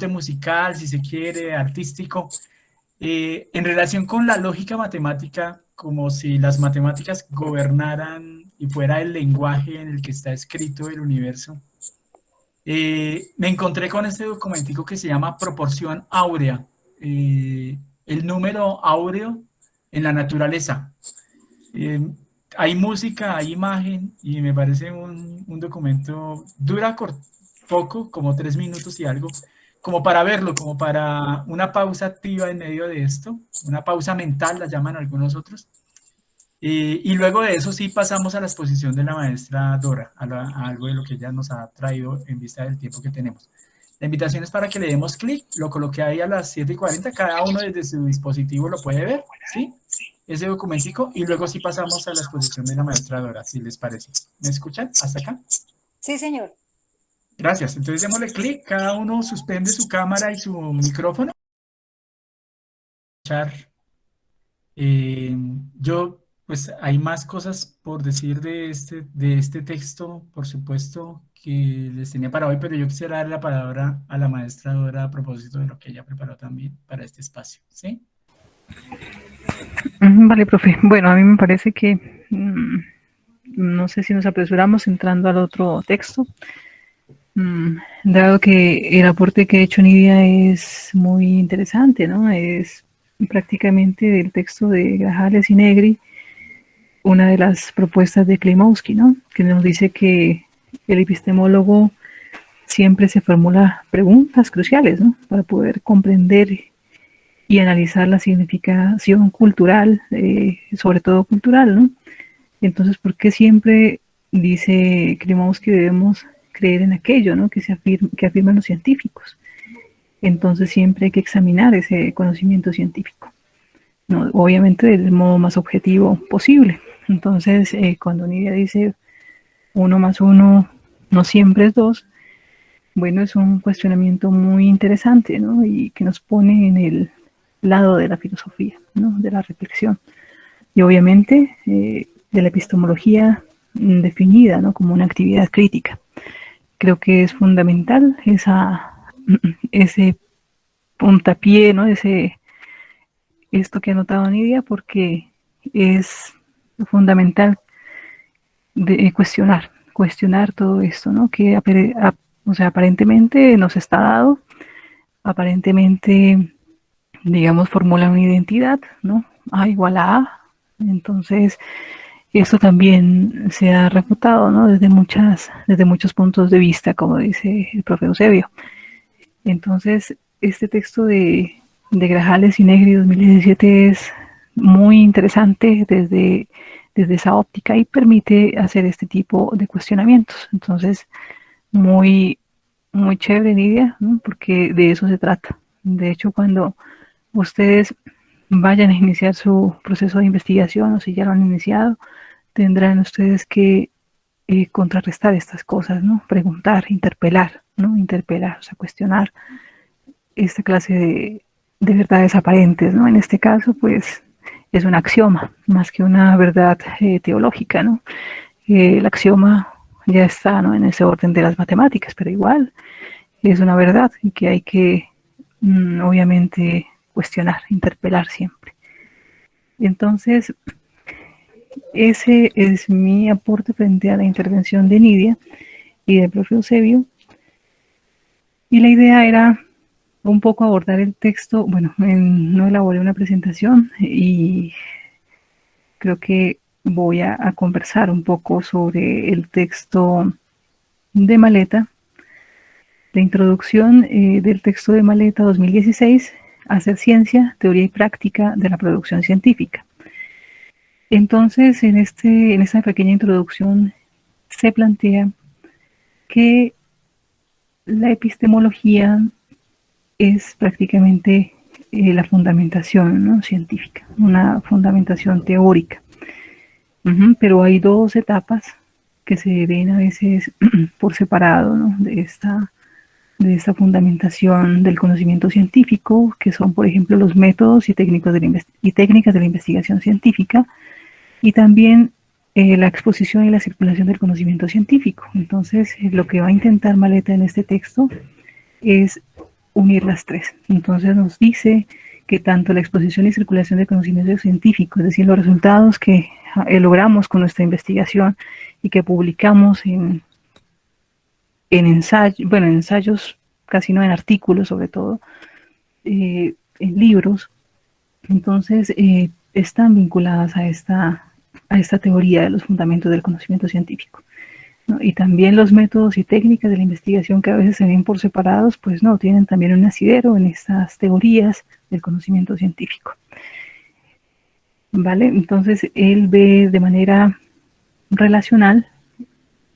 musical, si se quiere, artístico, en relación con la lógica matemática, como si las matemáticas gobernaran y fuera el lenguaje en el que está escrito el universo. Me encontré con este documentico que se llama Proporción Áurea, el número áureo en la naturaleza. Hay música, hay imagen, y me parece un documento, dura poco, como 3 minutos y algo, como para verlo, como para una pausa activa en medio de esto, una pausa mental, la llaman algunos otros. Y luego de eso sí pasamos a la exposición de la maestra Dora, a algo de lo que ella nos ha traído en vista del tiempo que tenemos. La invitación es para que le demos clic, lo coloqué ahí a las 7:40, cada uno desde su dispositivo lo puede ver, ¿sí? Ese documentico, y luego sí pasamos a la exposición de la maestra Dora, si les parece. ¿Me escuchan hasta acá? Sí, señor. Gracias. Entonces démosle clic, cada uno suspende su cámara y su micrófono. Yo, pues hay más cosas por decir de este texto, por supuesto, que les tenía para hoy, pero yo quisiera dar la palabra a la maestra Dora a propósito de lo que ella preparó también para este espacio, ¿sí? Vale, profe. Bueno, a mí me parece que no sé si nos apresuramos entrando al otro texto, dado que el aporte que ha hecho Nidia es muy interesante, ¿no? Es prácticamente del texto de Grajales y Negri, una de las propuestas de Klimovsky, ¿no? Que nos dice que el epistemólogo siempre se formula preguntas cruciales, ¿no? Para poder comprender y analizar la significación cultural, sobre todo cultural, ¿no? Entonces, ¿por qué siempre, dice Klimovsky, debemos creer en aquello, ¿no? que afirman los científicos? Entonces siempre hay que examinar ese conocimiento científico, ¿no? Obviamente del modo más objetivo posible. Entonces, cuando Nidia dice 1 más 1 no siempre es 2, bueno, es un cuestionamiento muy interesante, ¿no? Y que nos pone en el lado de la filosofía, ¿no? De la reflexión. Y obviamente de la epistemología definida, ¿no? Como una actividad crítica. Creo que es fundamental ese puntapié, ¿no? Esto que ha notado Nidia, porque es fundamental cuestionar todo esto, ¿no? Que o sea, aparentemente nos está dado, aparentemente, digamos, formula una identidad, ¿no? A igual a A. Entonces, esto también se ha refutado, ¿no? Desde muchos puntos de vista, como dice el profe Eusebio. Entonces, este texto de Grajales y Negri 2017 es muy interesante desde esa óptica y permite hacer este tipo de cuestionamientos. Entonces, muy, muy chévere, Nidia, ¿no? Porque de eso se trata. De hecho, cuando ustedes vayan a iniciar su proceso de investigación, o si ya lo han iniciado, tendrán ustedes que contrarrestar estas cosas, ¿no? Preguntar, interpelar, ¿no? Interpelar, o sea, cuestionar esta clase de verdades aparentes, ¿no? En este caso, pues, es un axioma, más que una verdad teológica, ¿no? El axioma ya está, ¿no? En ese orden de las matemáticas, pero igual es una verdad y que hay que, obviamente, cuestionar, interpelar siempre. Entonces, ese es mi aporte frente a la intervención de Nidia y del profe Eusebio. Y la idea era un poco abordar el texto. Bueno, no elaboré una presentación y creo que voy a conversar un poco sobre el texto de Maleta, la introducción del texto de Maleta 2016, Hacer ciencia, teoría y práctica de la producción científica. Entonces, en esta pequeña introducción se plantea que la epistemología es prácticamente la fundamentación, ¿no? Científica, una fundamentación teórica. Pero hay 2 etapas que se ven a veces por separado, ¿no? de de esta fundamentación del conocimiento científico, que son, por ejemplo, los métodos y técnicas de la investigación científica, y también la exposición y la circulación del conocimiento científico. Entonces, lo que va a intentar Maleta en este texto es unir las tres. Entonces nos dice que tanto la exposición y circulación del conocimiento científico, es decir, los resultados que logramos con nuestra investigación y que publicamos en ensayos, casi no en artículos sobre todo, en libros, entonces están vinculadas a esta teoría de los fundamentos del conocimiento científico, ¿no? Y también los métodos y técnicas de la investigación, que a veces se ven por separados, pues no, tienen también un asidero en estas teorías del conocimiento científico. ¿Vale? Entonces él ve de manera relacional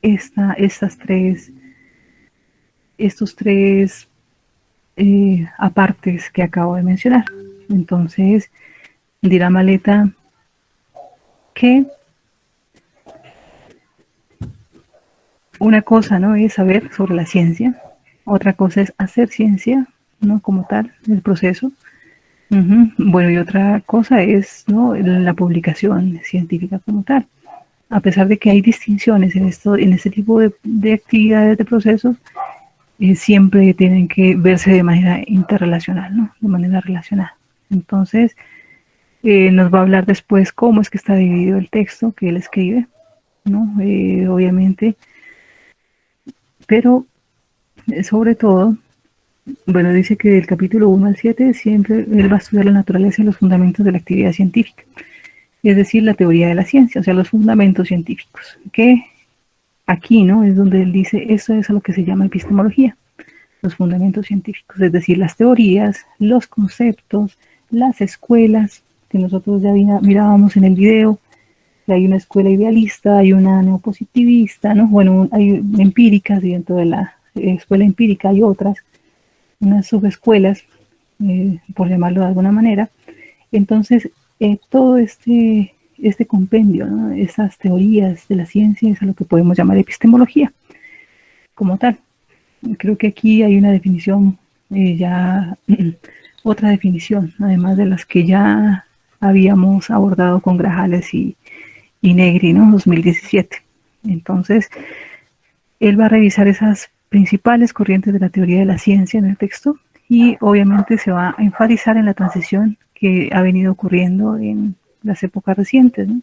estos tres apartes que acabo de mencionar. Entonces dirá Maleta que una cosa, ¿no?, es saber sobre la ciencia, otra cosa es hacer ciencia, ¿no?, como tal, el proceso. Bueno, y otra cosa es, ¿no?, la publicación científica como tal. A pesar de que hay distinciones en este tipo de actividades, de procesos, siempre tienen que verse de manera interrelacional, ¿no?, de manera relacionada. Entonces, nos va a hablar después cómo es que está dividido el texto que él escribe, ¿no? Obviamente, pero sobre todo, bueno, dice que del capítulo 1 al 7 siempre él va a estudiar la naturaleza y los fundamentos de la actividad científica, es decir, la teoría de la ciencia, o sea, los fundamentos científicos, que aquí, ¿no?, es donde él dice, eso es a lo que se llama epistemología, los fundamentos científicos, es decir, las teorías, los conceptos, las escuelas, que nosotros ya mirábamos en el video, que hay una escuela idealista, hay una neopositivista, ¿no? Bueno, hay empíricas, y dentro de la escuela empírica hay otras, unas subescuelas, por llamarlo de alguna manera. Entonces, todo este compendio, ¿no?, esas teorías de la ciencia es a lo que podemos llamar epistemología, como tal. Creo que aquí hay una definición, otra definición, además de las que ya habíamos abordado con Grajales y Negri, ¿no?, 2017. Entonces, él va a revisar esas principales corrientes de la teoría de la ciencia en el texto y obviamente se va a enfatizar en la transición que ha venido ocurriendo en las épocas recientes, ¿no?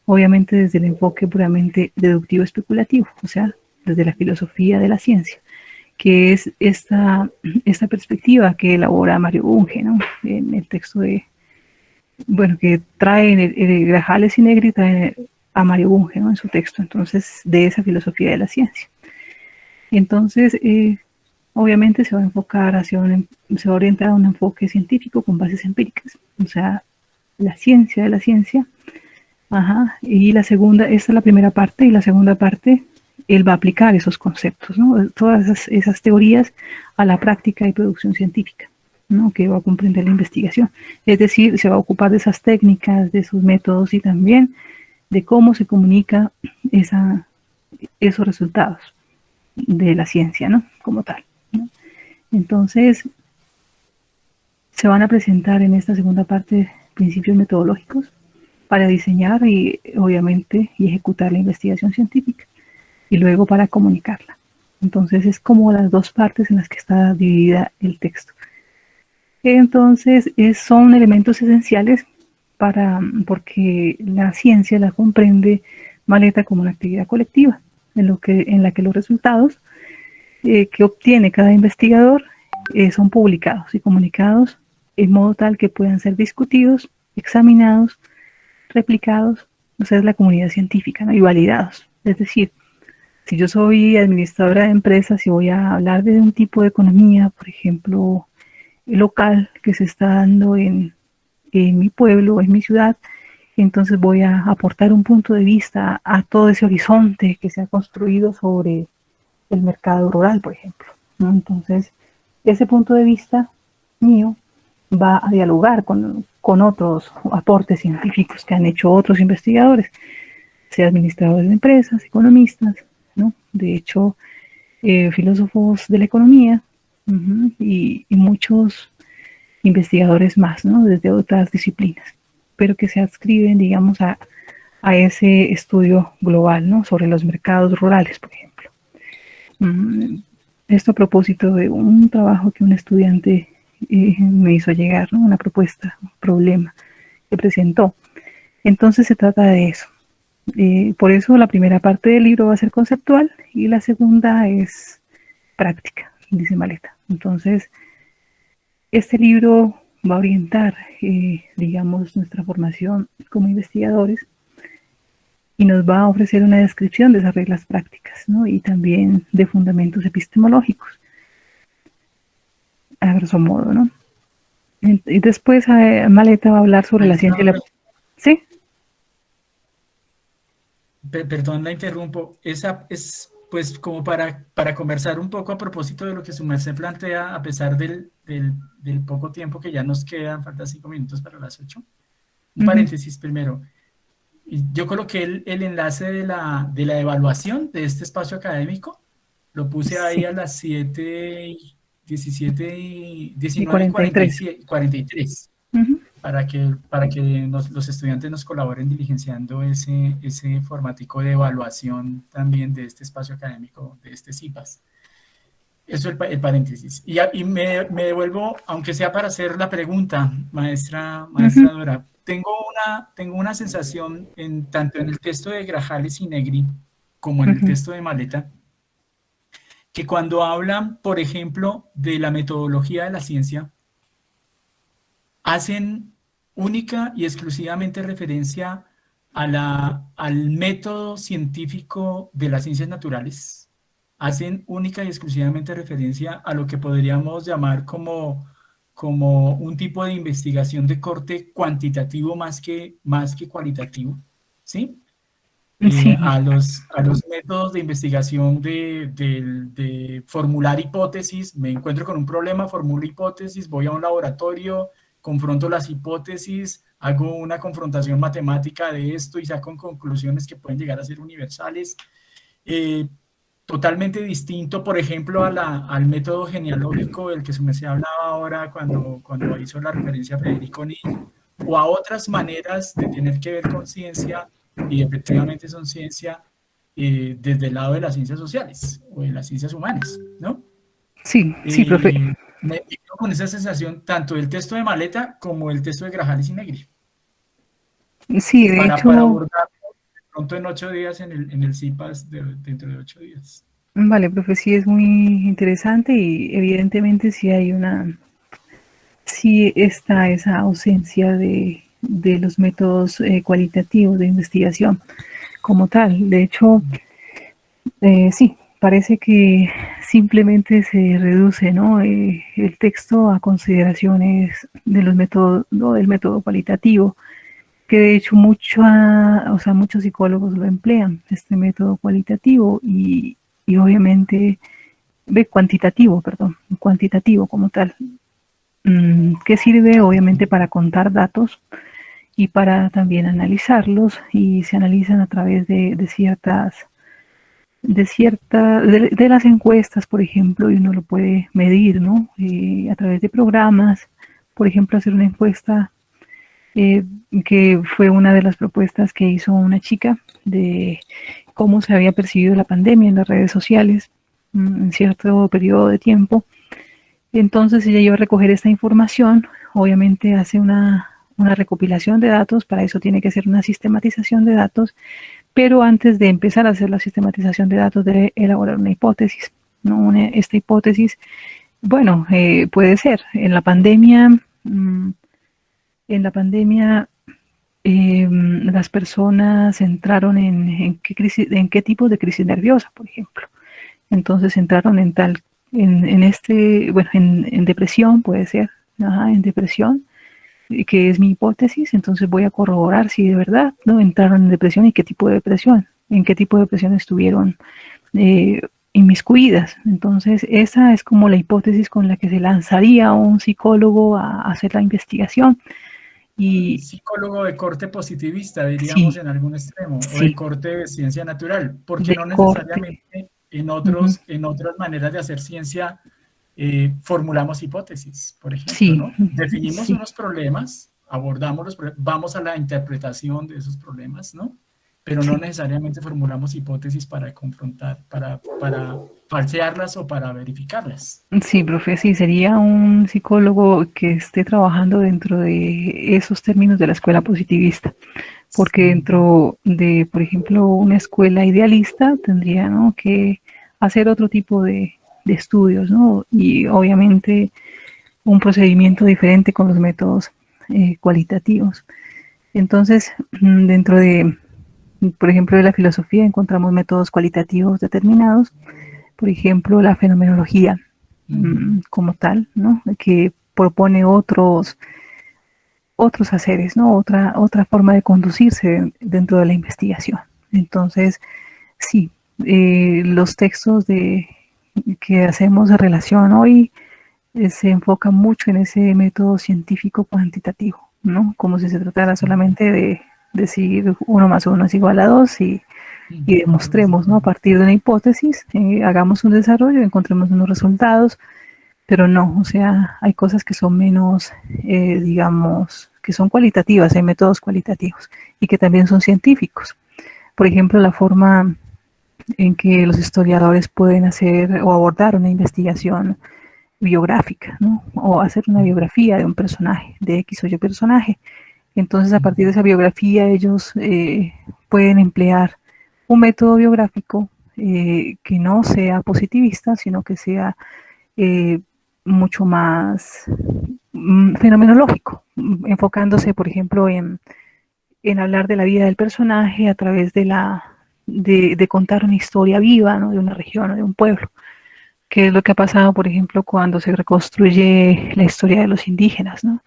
Obviamente desde el enfoque puramente deductivo especulativo, o sea, desde la filosofía de la ciencia, que es esta perspectiva que elabora Mario Bunge, ¿no?, en el texto que traen Grajales y Negri, traen a Mario Bunge, ¿no?, en su texto, entonces, de esa filosofía de la ciencia. Entonces, obviamente se va a enfocar se va a orientar a un enfoque científico con bases empíricas, o sea, la ciencia de la ciencia. Y esta es la primera parte, y la segunda parte, él va a aplicar esos conceptos, ¿no?, todas esas teorías a la práctica y producción científica, ¿no?, que va a comprender la investigación. Es decir, se va a ocupar de esas técnicas, de esos métodos y también de cómo se comunica esos resultados de la ciencia, ¿no?, como tal, ¿no? Entonces, se van a presentar en esta segunda parte principios metodológicos para diseñar y, obviamente, ejecutar la investigación científica y luego para comunicarla. Entonces, es como las dos partes en las que está dividida el texto. Entonces, son elementos esenciales porque la ciencia la comprende Maleta como una actividad colectiva, en la que los resultados que obtiene cada investigador son publicados y comunicados en modo tal que puedan ser discutidos, examinados, replicados, o sea, es la comunidad científica, ¿no?, y validados. Es decir, si yo soy administradora de empresas y voy a hablar de un tipo de economía, por ejemplo, local, que se está dando en mi pueblo, en mi ciudad, entonces voy a aportar un punto de vista a todo ese horizonte que se ha construido sobre el mercado rural, por ejemplo, ¿no? Entonces, ese punto de vista mío va a dialogar con otros aportes científicos que han hecho otros investigadores, sea administradores de empresas, economistas, ¿no? De hecho, filósofos de la economía, y muchos investigadores más, ¿no? Desde otras disciplinas, pero que se adscriben, digamos, a ese estudio global, ¿no? Sobre los mercados rurales, por ejemplo. Esto a propósito de un trabajo que un estudiante me hizo llegar, ¿no? Una propuesta, un problema que presentó. Entonces se trata de eso. Por eso la primera parte del libro va a ser conceptual y la segunda es práctica, dice Maleta. Entonces, este libro va a orientar, digamos, nuestra formación como investigadores y nos va a ofrecer una descripción de esas reglas prácticas, ¿no? Y también de fundamentos epistemológicos, a grosso modo, ¿no? Y después Maleta va a hablar sobre la ciencia y la... ¿Sí? Perdón, la interrumpo. Esa es, pues, como para conversar un poco a propósito de lo que su merced plantea, a pesar del poco tiempo que ya nos queda, faltan 5 minutos para las 8. Un paréntesis primero. Yo coloqué el enlace de la evaluación de este espacio académico. Lo puse ahí a las 19:43. Para que los estudiantes nos colaboren diligenciando ese formatico de evaluación también de este espacio académico, de este CIPAS. Eso es el paréntesis. Y me devuelvo, aunque sea para hacer la pregunta, maestra Dora. Tengo una sensación, tanto en el texto de Grajales y Negri, como en el texto de Maleta, que cuando hablan, por ejemplo, de la metodología de la ciencia, hacen única y exclusivamente referencia al método científico de las ciencias naturales. Hacen única y exclusivamente referencia a lo que podríamos llamar como un tipo de investigación de corte cuantitativo más que cualitativo, ¿sí? Sí. A los métodos de investigación de formular hipótesis. Me encuentro con un problema, formulo hipótesis, voy a un laboratorio, confronto las hipótesis, hago una confrontación matemática de esto y saco conclusiones que pueden llegar a ser universales. Totalmente distinto, por ejemplo, al método genealógico del que se hablaba ahora cuando hizo la referencia a Federico Niño, o a otras maneras de tener que ver con ciencia, y efectivamente son ciencia desde el lado de las ciencias sociales o de las ciencias humanas, ¿no? Sí, profe. Me quedo con esa sensación tanto del texto de Maleta como del texto de Grajales y Negri. Sí, de hecho... Para abordar pronto en 8 días en el CIPAS dentro de 8 días. Vale, profe, sí es muy interesante y evidentemente sí está esa ausencia de los métodos cualitativos de investigación como tal. De hecho, sí, parece que simplemente se reduce, ¿no? El texto a consideraciones de los métodos, ¿no? Del método cualitativo, que de hecho muchos psicólogos lo emplean, este método cualitativo, y obviamente cuantitativo como tal, que sirve obviamente para contar datos y para también analizarlos, y se analizan a través de las encuestas, por ejemplo, y uno lo puede medir, ¿no? A través de programas, por ejemplo, hacer una encuesta, que fue una de las propuestas que hizo una chica de cómo se había percibido la pandemia en las redes sociales en cierto periodo de tiempo. Entonces ella iba a recoger esta información, obviamente hace una recopilación de datos, para eso tiene que hacer una sistematización de datos, pero antes de empezar a hacer la sistematización de datos debe elaborar una hipótesis, ¿no? Esta hipótesis, bueno, puede ser, en la pandemia las personas entraron en qué tipo de crisis nerviosa, por ejemplo. Entonces entraron en depresión, puede ser, en depresión, que es mi hipótesis. Entonces voy a corroborar si de verdad, ¿no?, entraron en depresión y qué tipo de depresión, en qué tipo de depresión estuvieron inmiscuidas. Entonces esa es como la hipótesis con la que se lanzaría un psicólogo a hacer la investigación. Y psicólogo de corte positivista, diríamos, sí, en algún extremo, sí, o de corte de ciencia natural, porque no necesariamente en Ujú. en otras maneras de hacer ciencia, formulamos hipótesis, por ejemplo, Sí, ¿no? Definimos sí, unos problemas, abordamos los problemas, vamos a la interpretación de esos problemas, ¿no? Pero no sí, necesariamente formulamos hipótesis para confrontar, para falsearlas o para verificarlas. sí, profe, sí, sería un psicólogo que esté trabajando dentro de esos términos de la escuela positivista, porque Sí, dentro de, por ejemplo, una escuela idealista tendría, ¿no?, que hacer otro tipo de estudios, ¿no? Y obviamente un procedimiento diferente con los métodos cualitativos. Entonces, dentro de, por ejemplo, de la filosofía encontramos métodos cualitativos determinados, por ejemplo, la fenomenología como tal, ¿no?, que propone otros haceres, ¿no?, otra forma de conducirse dentro de la investigación. Entonces, sí, los textos que hacemos de relación hoy se enfocan mucho en ese método científico cuantitativo, ¿no? Como si se tratara solamente de decir 1 más 1 es igual a 2 y demostremos, ¿no?, a partir de una hipótesis, hagamos un desarrollo, encontremos unos resultados, pero no, o sea, hay cosas que son menos, digamos, que son cualitativas, hay métodos cualitativos y que también son científicos. Por ejemplo, la forma en que los historiadores pueden hacer o abordar una investigación biográfica, ¿no?, o hacer una biografía de un personaje, de X o Y personaje. Entonces, a partir de esa biografía, ellos pueden emplear un método biográfico que no sea positivista, sino que sea eh, mucho más fenomenológico, enfocándose, por ejemplo, en hablar de la vida del personaje a través de contar una historia viva, ¿no?, de una región o de un pueblo, que es lo que ha pasado, por ejemplo, cuando se reconstruye la historia de los indígenas, ¿no?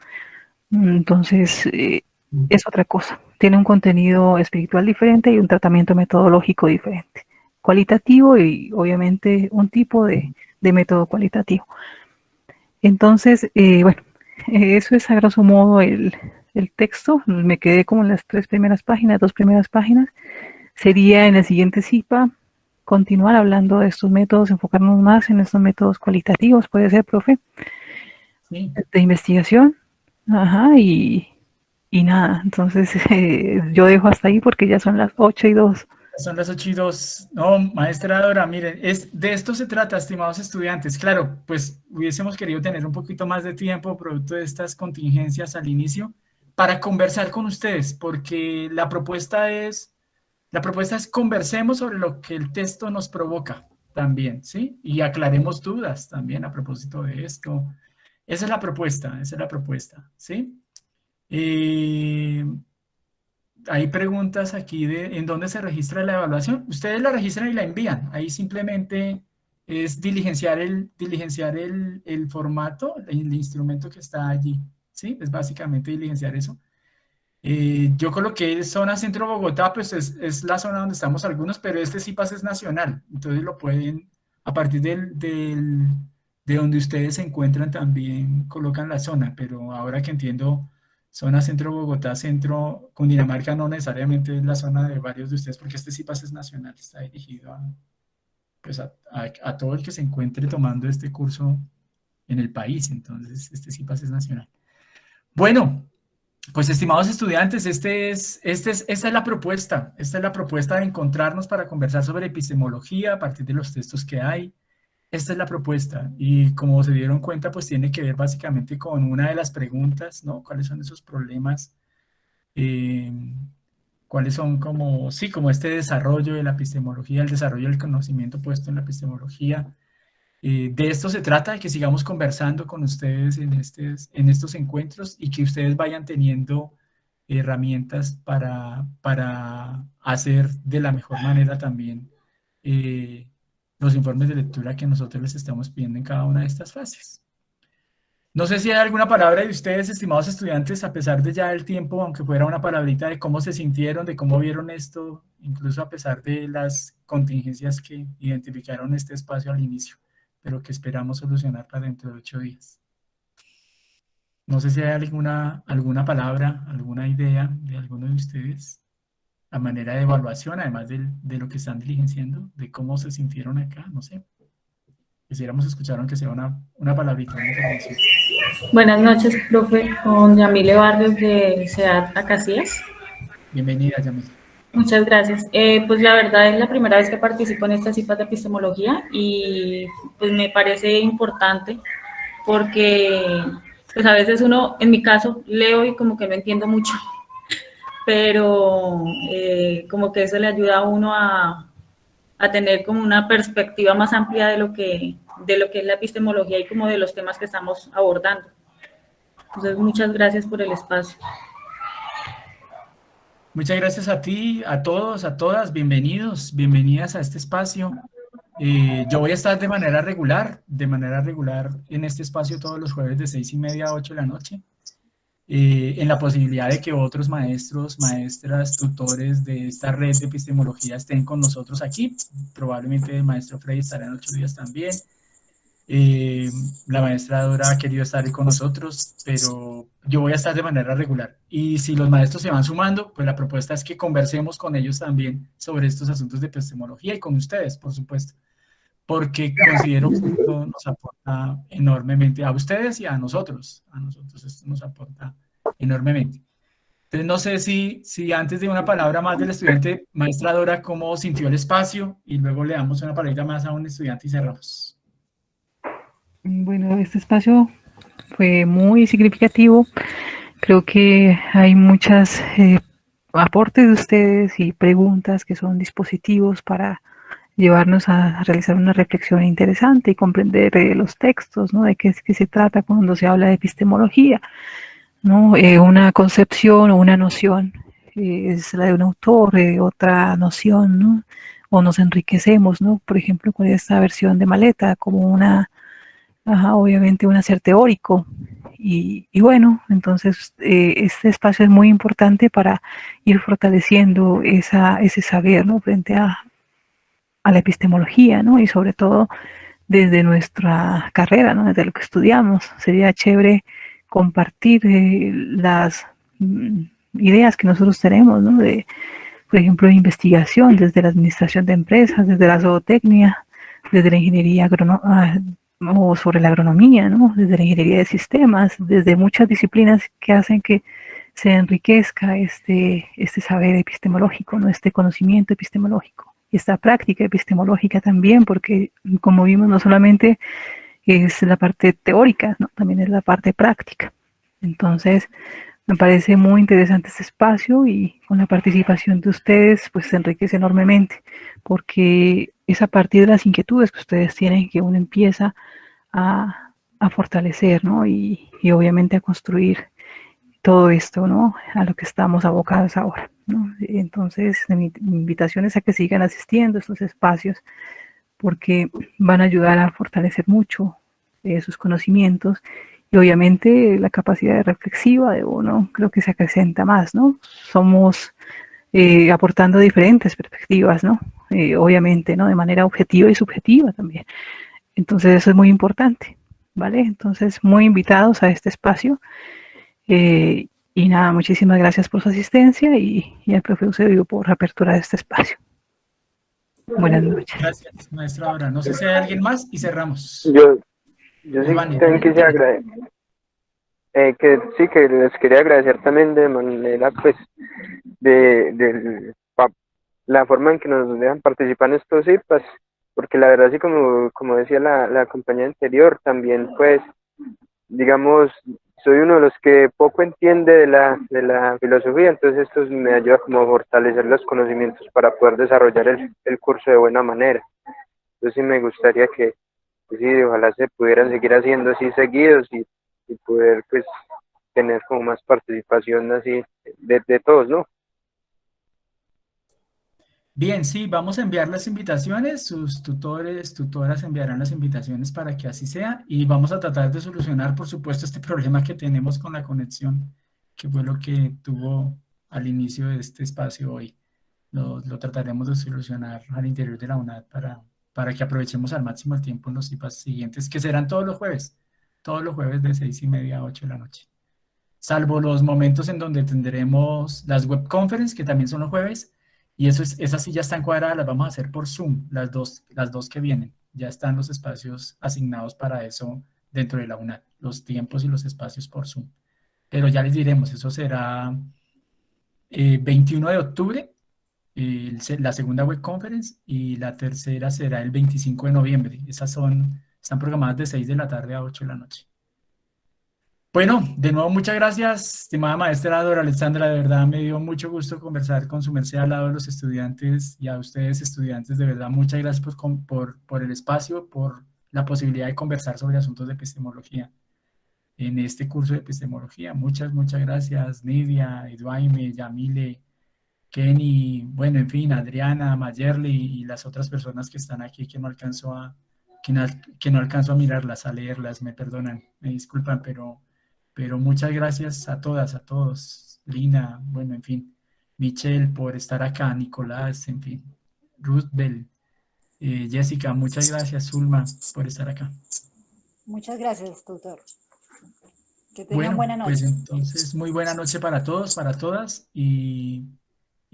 Entonces, es otra cosa. Tiene un contenido espiritual diferente y un tratamiento metodológico diferente. Cualitativo y obviamente un tipo de método cualitativo. Entonces, bueno, eso es a grosso modo el texto. Me quedé como en las 3 primeras páginas, 2 primeras páginas. Sería en el siguiente CIPA continuar hablando de estos métodos, enfocarnos más en estos métodos cualitativos, puede ser, profe, sí. de investigación. Ajá, y nada, entonces yo dejo hasta ahí porque ya son las 8:02. Son las 8:02. No, maestra Dora, miren, de esto se trata, estimados estudiantes. Claro, pues hubiésemos querido tener un poquito más de tiempo, producto de estas contingencias al inicio, para conversar con ustedes, porque la propuesta es conversemos sobre lo que el texto nos provoca también, ¿sí? Y aclaremos dudas también a propósito de esto. Esa es la propuesta, ¿sí? Eh, Hay preguntas aquí de en dónde se registra la evaluación. Ustedes la registran y la envían. Ahí simplemente es diligenciar el formato, el instrumento que está allí. ¿Sí? Es básicamente diligenciar eso. Yo coloqué zona centro Bogotá, pues es la zona donde estamos algunos, pero este CIPAS es nacional. Entonces lo pueden, a partir de donde ustedes se encuentran, también colocan la zona. Pero ahora que entiendo zona centro Bogotá, centro Cundinamarca, no necesariamente es la zona de varios de ustedes, porque este CIPAS es nacional, está dirigido pues a todo el que se encuentre tomando este curso en el país. Entonces, este CIPAS es nacional. Bueno, pues estimados estudiantes, esta es la propuesta. Esta es la propuesta de encontrarnos para conversar sobre epistemología a partir de los textos que hay. Esta es la propuesta y como se dieron cuenta, pues tiene que ver básicamente con una de las preguntas, ¿no? ¿Cuáles son esos problemas? Eh, ¿Cuáles son como, sí, como este desarrollo de la epistemología, el desarrollo del conocimiento puesto en la epistemología? De esto se trata, de que sigamos conversando con ustedes en estos encuentros y que ustedes vayan teniendo herramientas para hacer de la mejor manera también los informes de lectura que nosotros les estamos pidiendo en cada una de estas fases. No sé si hay alguna palabra de ustedes, estimados estudiantes, a pesar de ya el tiempo, aunque fuera una palabrita de cómo se sintieron, de cómo vieron esto, incluso a pesar de las contingencias que identificaron este espacio al inicio, pero que esperamos solucionar para dentro de 8 días. No sé si hay alguna palabra, alguna idea de alguno de ustedes. a manera de evaluación, además de lo que están diligenciando, de cómo se sintieron acá, no sé. Quisiéramos escuchar aunque sea una palabrita, una intervención. Buenas noches, profe, con Yamile Vargas de SEAD Acacias. Bienvenida, Yamil. Muchas gracias. Pues la verdad es la primera vez que participo en estas citas de epistemología y pues me parece importante porque pues a veces uno, en mi caso, leo y como que no entiendo mucho, pero como que eso le ayuda a uno a tener como una perspectiva más amplia de lo que es la epistemología y como de los temas que estamos abordando. Entonces, muchas gracias por el espacio. Muchas gracias a ti, a todos, a todas, bienvenidos, bienvenidas a este espacio. Yo voy a estar de manera regular en este espacio todos los jueves de 6:30 a 8 de la noche, en la posibilidad de que otros maestros, maestras, tutores de esta red de epistemología estén con nosotros aquí. Probablemente el maestro Freddy estará en 8 días también. La maestra Dora ha querido estar con nosotros, pero yo voy a estar de manera regular. Y si los maestros se van sumando, pues la propuesta es que conversemos con ellos también sobre estos asuntos de epistemología y con ustedes, por supuesto, porque considero que esto nos aporta enormemente a ustedes y a nosotros. A nosotros esto nos aporta enormemente. Entonces, no sé si antes de una palabra más del estudiante, maestra Dora, cómo sintió el espacio, y luego le damos una palabra más a un estudiante y cerramos. Bueno, este espacio fue muy significativo. Creo que hay muchos aportes de ustedes y preguntas que son dispositivos para llevarnos a realizar una reflexión interesante y comprender los textos, ¿no? De qué se trata cuando se habla de epistemología, ¿no? Una concepción o una noción es la de un autor, otra noción, ¿no? O nos enriquecemos, ¿no? Por ejemplo, con esta versión de Maleta como obviamente un hacer teórico. Y bueno, entonces este espacio es muy importante para ir fortaleciendo ese saber, ¿no? Frente a la epistemología, ¿no? Y sobre todo desde nuestra carrera, ¿no? Desde lo que estudiamos. Sería chévere compartir las ideas que nosotros tenemos, ¿no? De, por ejemplo, de investigación desde la administración de empresas, desde la zootecnia, desde la ingeniería o sobre la agronomía, ¿no? Desde la ingeniería de sistemas, desde muchas disciplinas que hacen que se enriquezca este saber epistemológico, ¿no? Este conocimiento epistemológico. Y esta práctica epistemológica también, porque como vimos, no solamente es la parte teórica, ¿no? También es la parte práctica. Entonces, me parece muy interesante este espacio y con la participación de ustedes, pues se enriquece enormemente, porque es a partir de las inquietudes que ustedes tienen que uno empieza a fortalecer, ¿no? Y obviamente a construir todo esto, ¿no? A lo que estamos abocados ahora, ¿no? Entonces, mi invitación es a que sigan asistiendo a estos espacios porque van a ayudar a fortalecer mucho sus conocimientos y obviamente la capacidad reflexiva de uno creo que se acrecenta más, ¿no? Somos aportando diferentes perspectivas, ¿no? Obviamente, ¿no? De manera objetiva y subjetiva también. Entonces, eso es muy importante, ¿vale? Entonces, muy invitados a este espacio. Y nada, muchísimas gracias por su asistencia y al profe Eusebio por apertura de este espacio. Buenas noches. Gracias, maestra Dora. No sé si hay alguien más y cerramos. Yo sí también quisiera agradecer, que les quería agradecer también de manera, pues, de la forma en que nos dejan participar en estos IPAs, porque la verdad, así como decía la compañera anterior, también, pues, digamos, soy uno de los que poco entiende de la filosofía, entonces esto me ayuda como a fortalecer los conocimientos para poder desarrollar el curso de buena manera. Entonces sí me gustaría que sí, ojalá se pudieran seguir haciendo así seguidos y poder pues tener como más participación así de todos, ¿no? Bien, sí, vamos a enviar las invitaciones, sus tutores, tutoras enviarán las invitaciones para que así sea y vamos a tratar de solucionar, por supuesto, este problema que tenemos con la conexión, que fue lo que tuvo al inicio de este espacio hoy. Lo trataremos de solucionar al interior de la UNAD para que aprovechemos al máximo el tiempo en los IPAs siguientes, que serán todos los jueves de 6:30 a 8 de la noche. Salvo los momentos en donde tendremos las web conferences, que también son los jueves, Y esas sí ya están cuadradas, las vamos a hacer por Zoom, las dos que vienen. Ya están los espacios asignados para eso dentro de la UNAD, los tiempos y los espacios por Zoom. Pero ya les diremos, eso será 21 de octubre, la segunda web conference, y la tercera será el 25 de noviembre. Están programadas de 6 de la tarde a 8 de la noche. Bueno, de nuevo muchas gracias, estimada maestra Dora Alexandra, de verdad me dio mucho gusto conversar con su merced al lado de los estudiantes, y a ustedes estudiantes, de verdad muchas gracias por el espacio, por la posibilidad de conversar sobre asuntos de epistemología en este curso de epistemología. Muchas gracias, Nidia, Eduaime, Yamile, Kenny, bueno, en fin, Adriana, Mayerly y las otras personas que están aquí que no alcanzo a mirarlas, a leerlas, me perdonan, me disculpan, pero muchas gracias a todas, a todos, Lina, bueno, en fin, Michelle por estar acá, Nicolás, en fin, Ruth Bell, Jessica, muchas gracias, Zulma, por estar acá. Muchas gracias, tutor. Que tengan Bueno, buena noche. pues entonces, muy buena noche para todos, para todas, y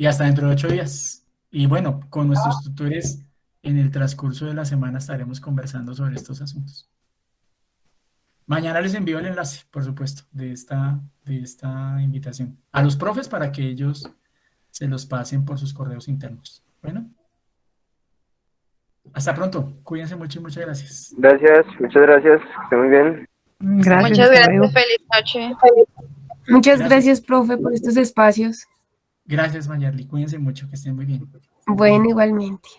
hasta dentro de 8 días. Y bueno, con nuestros tutores en el transcurso de la semana estaremos conversando sobre estos asuntos. Mañana les envío el enlace, por supuesto, de esta invitación a los profes para que ellos se los pasen por sus correos internos. Bueno, hasta pronto. Cuídense mucho y muchas gracias. Gracias, muchas gracias. Que estén muy bien. Gracias. Muchas hasta luego. gracias, feliz noche. Muchas Gracias. gracias, profe, por estos espacios. Gracias, Mayerly. Cuídense mucho, que estén muy bien. Bueno, igualmente.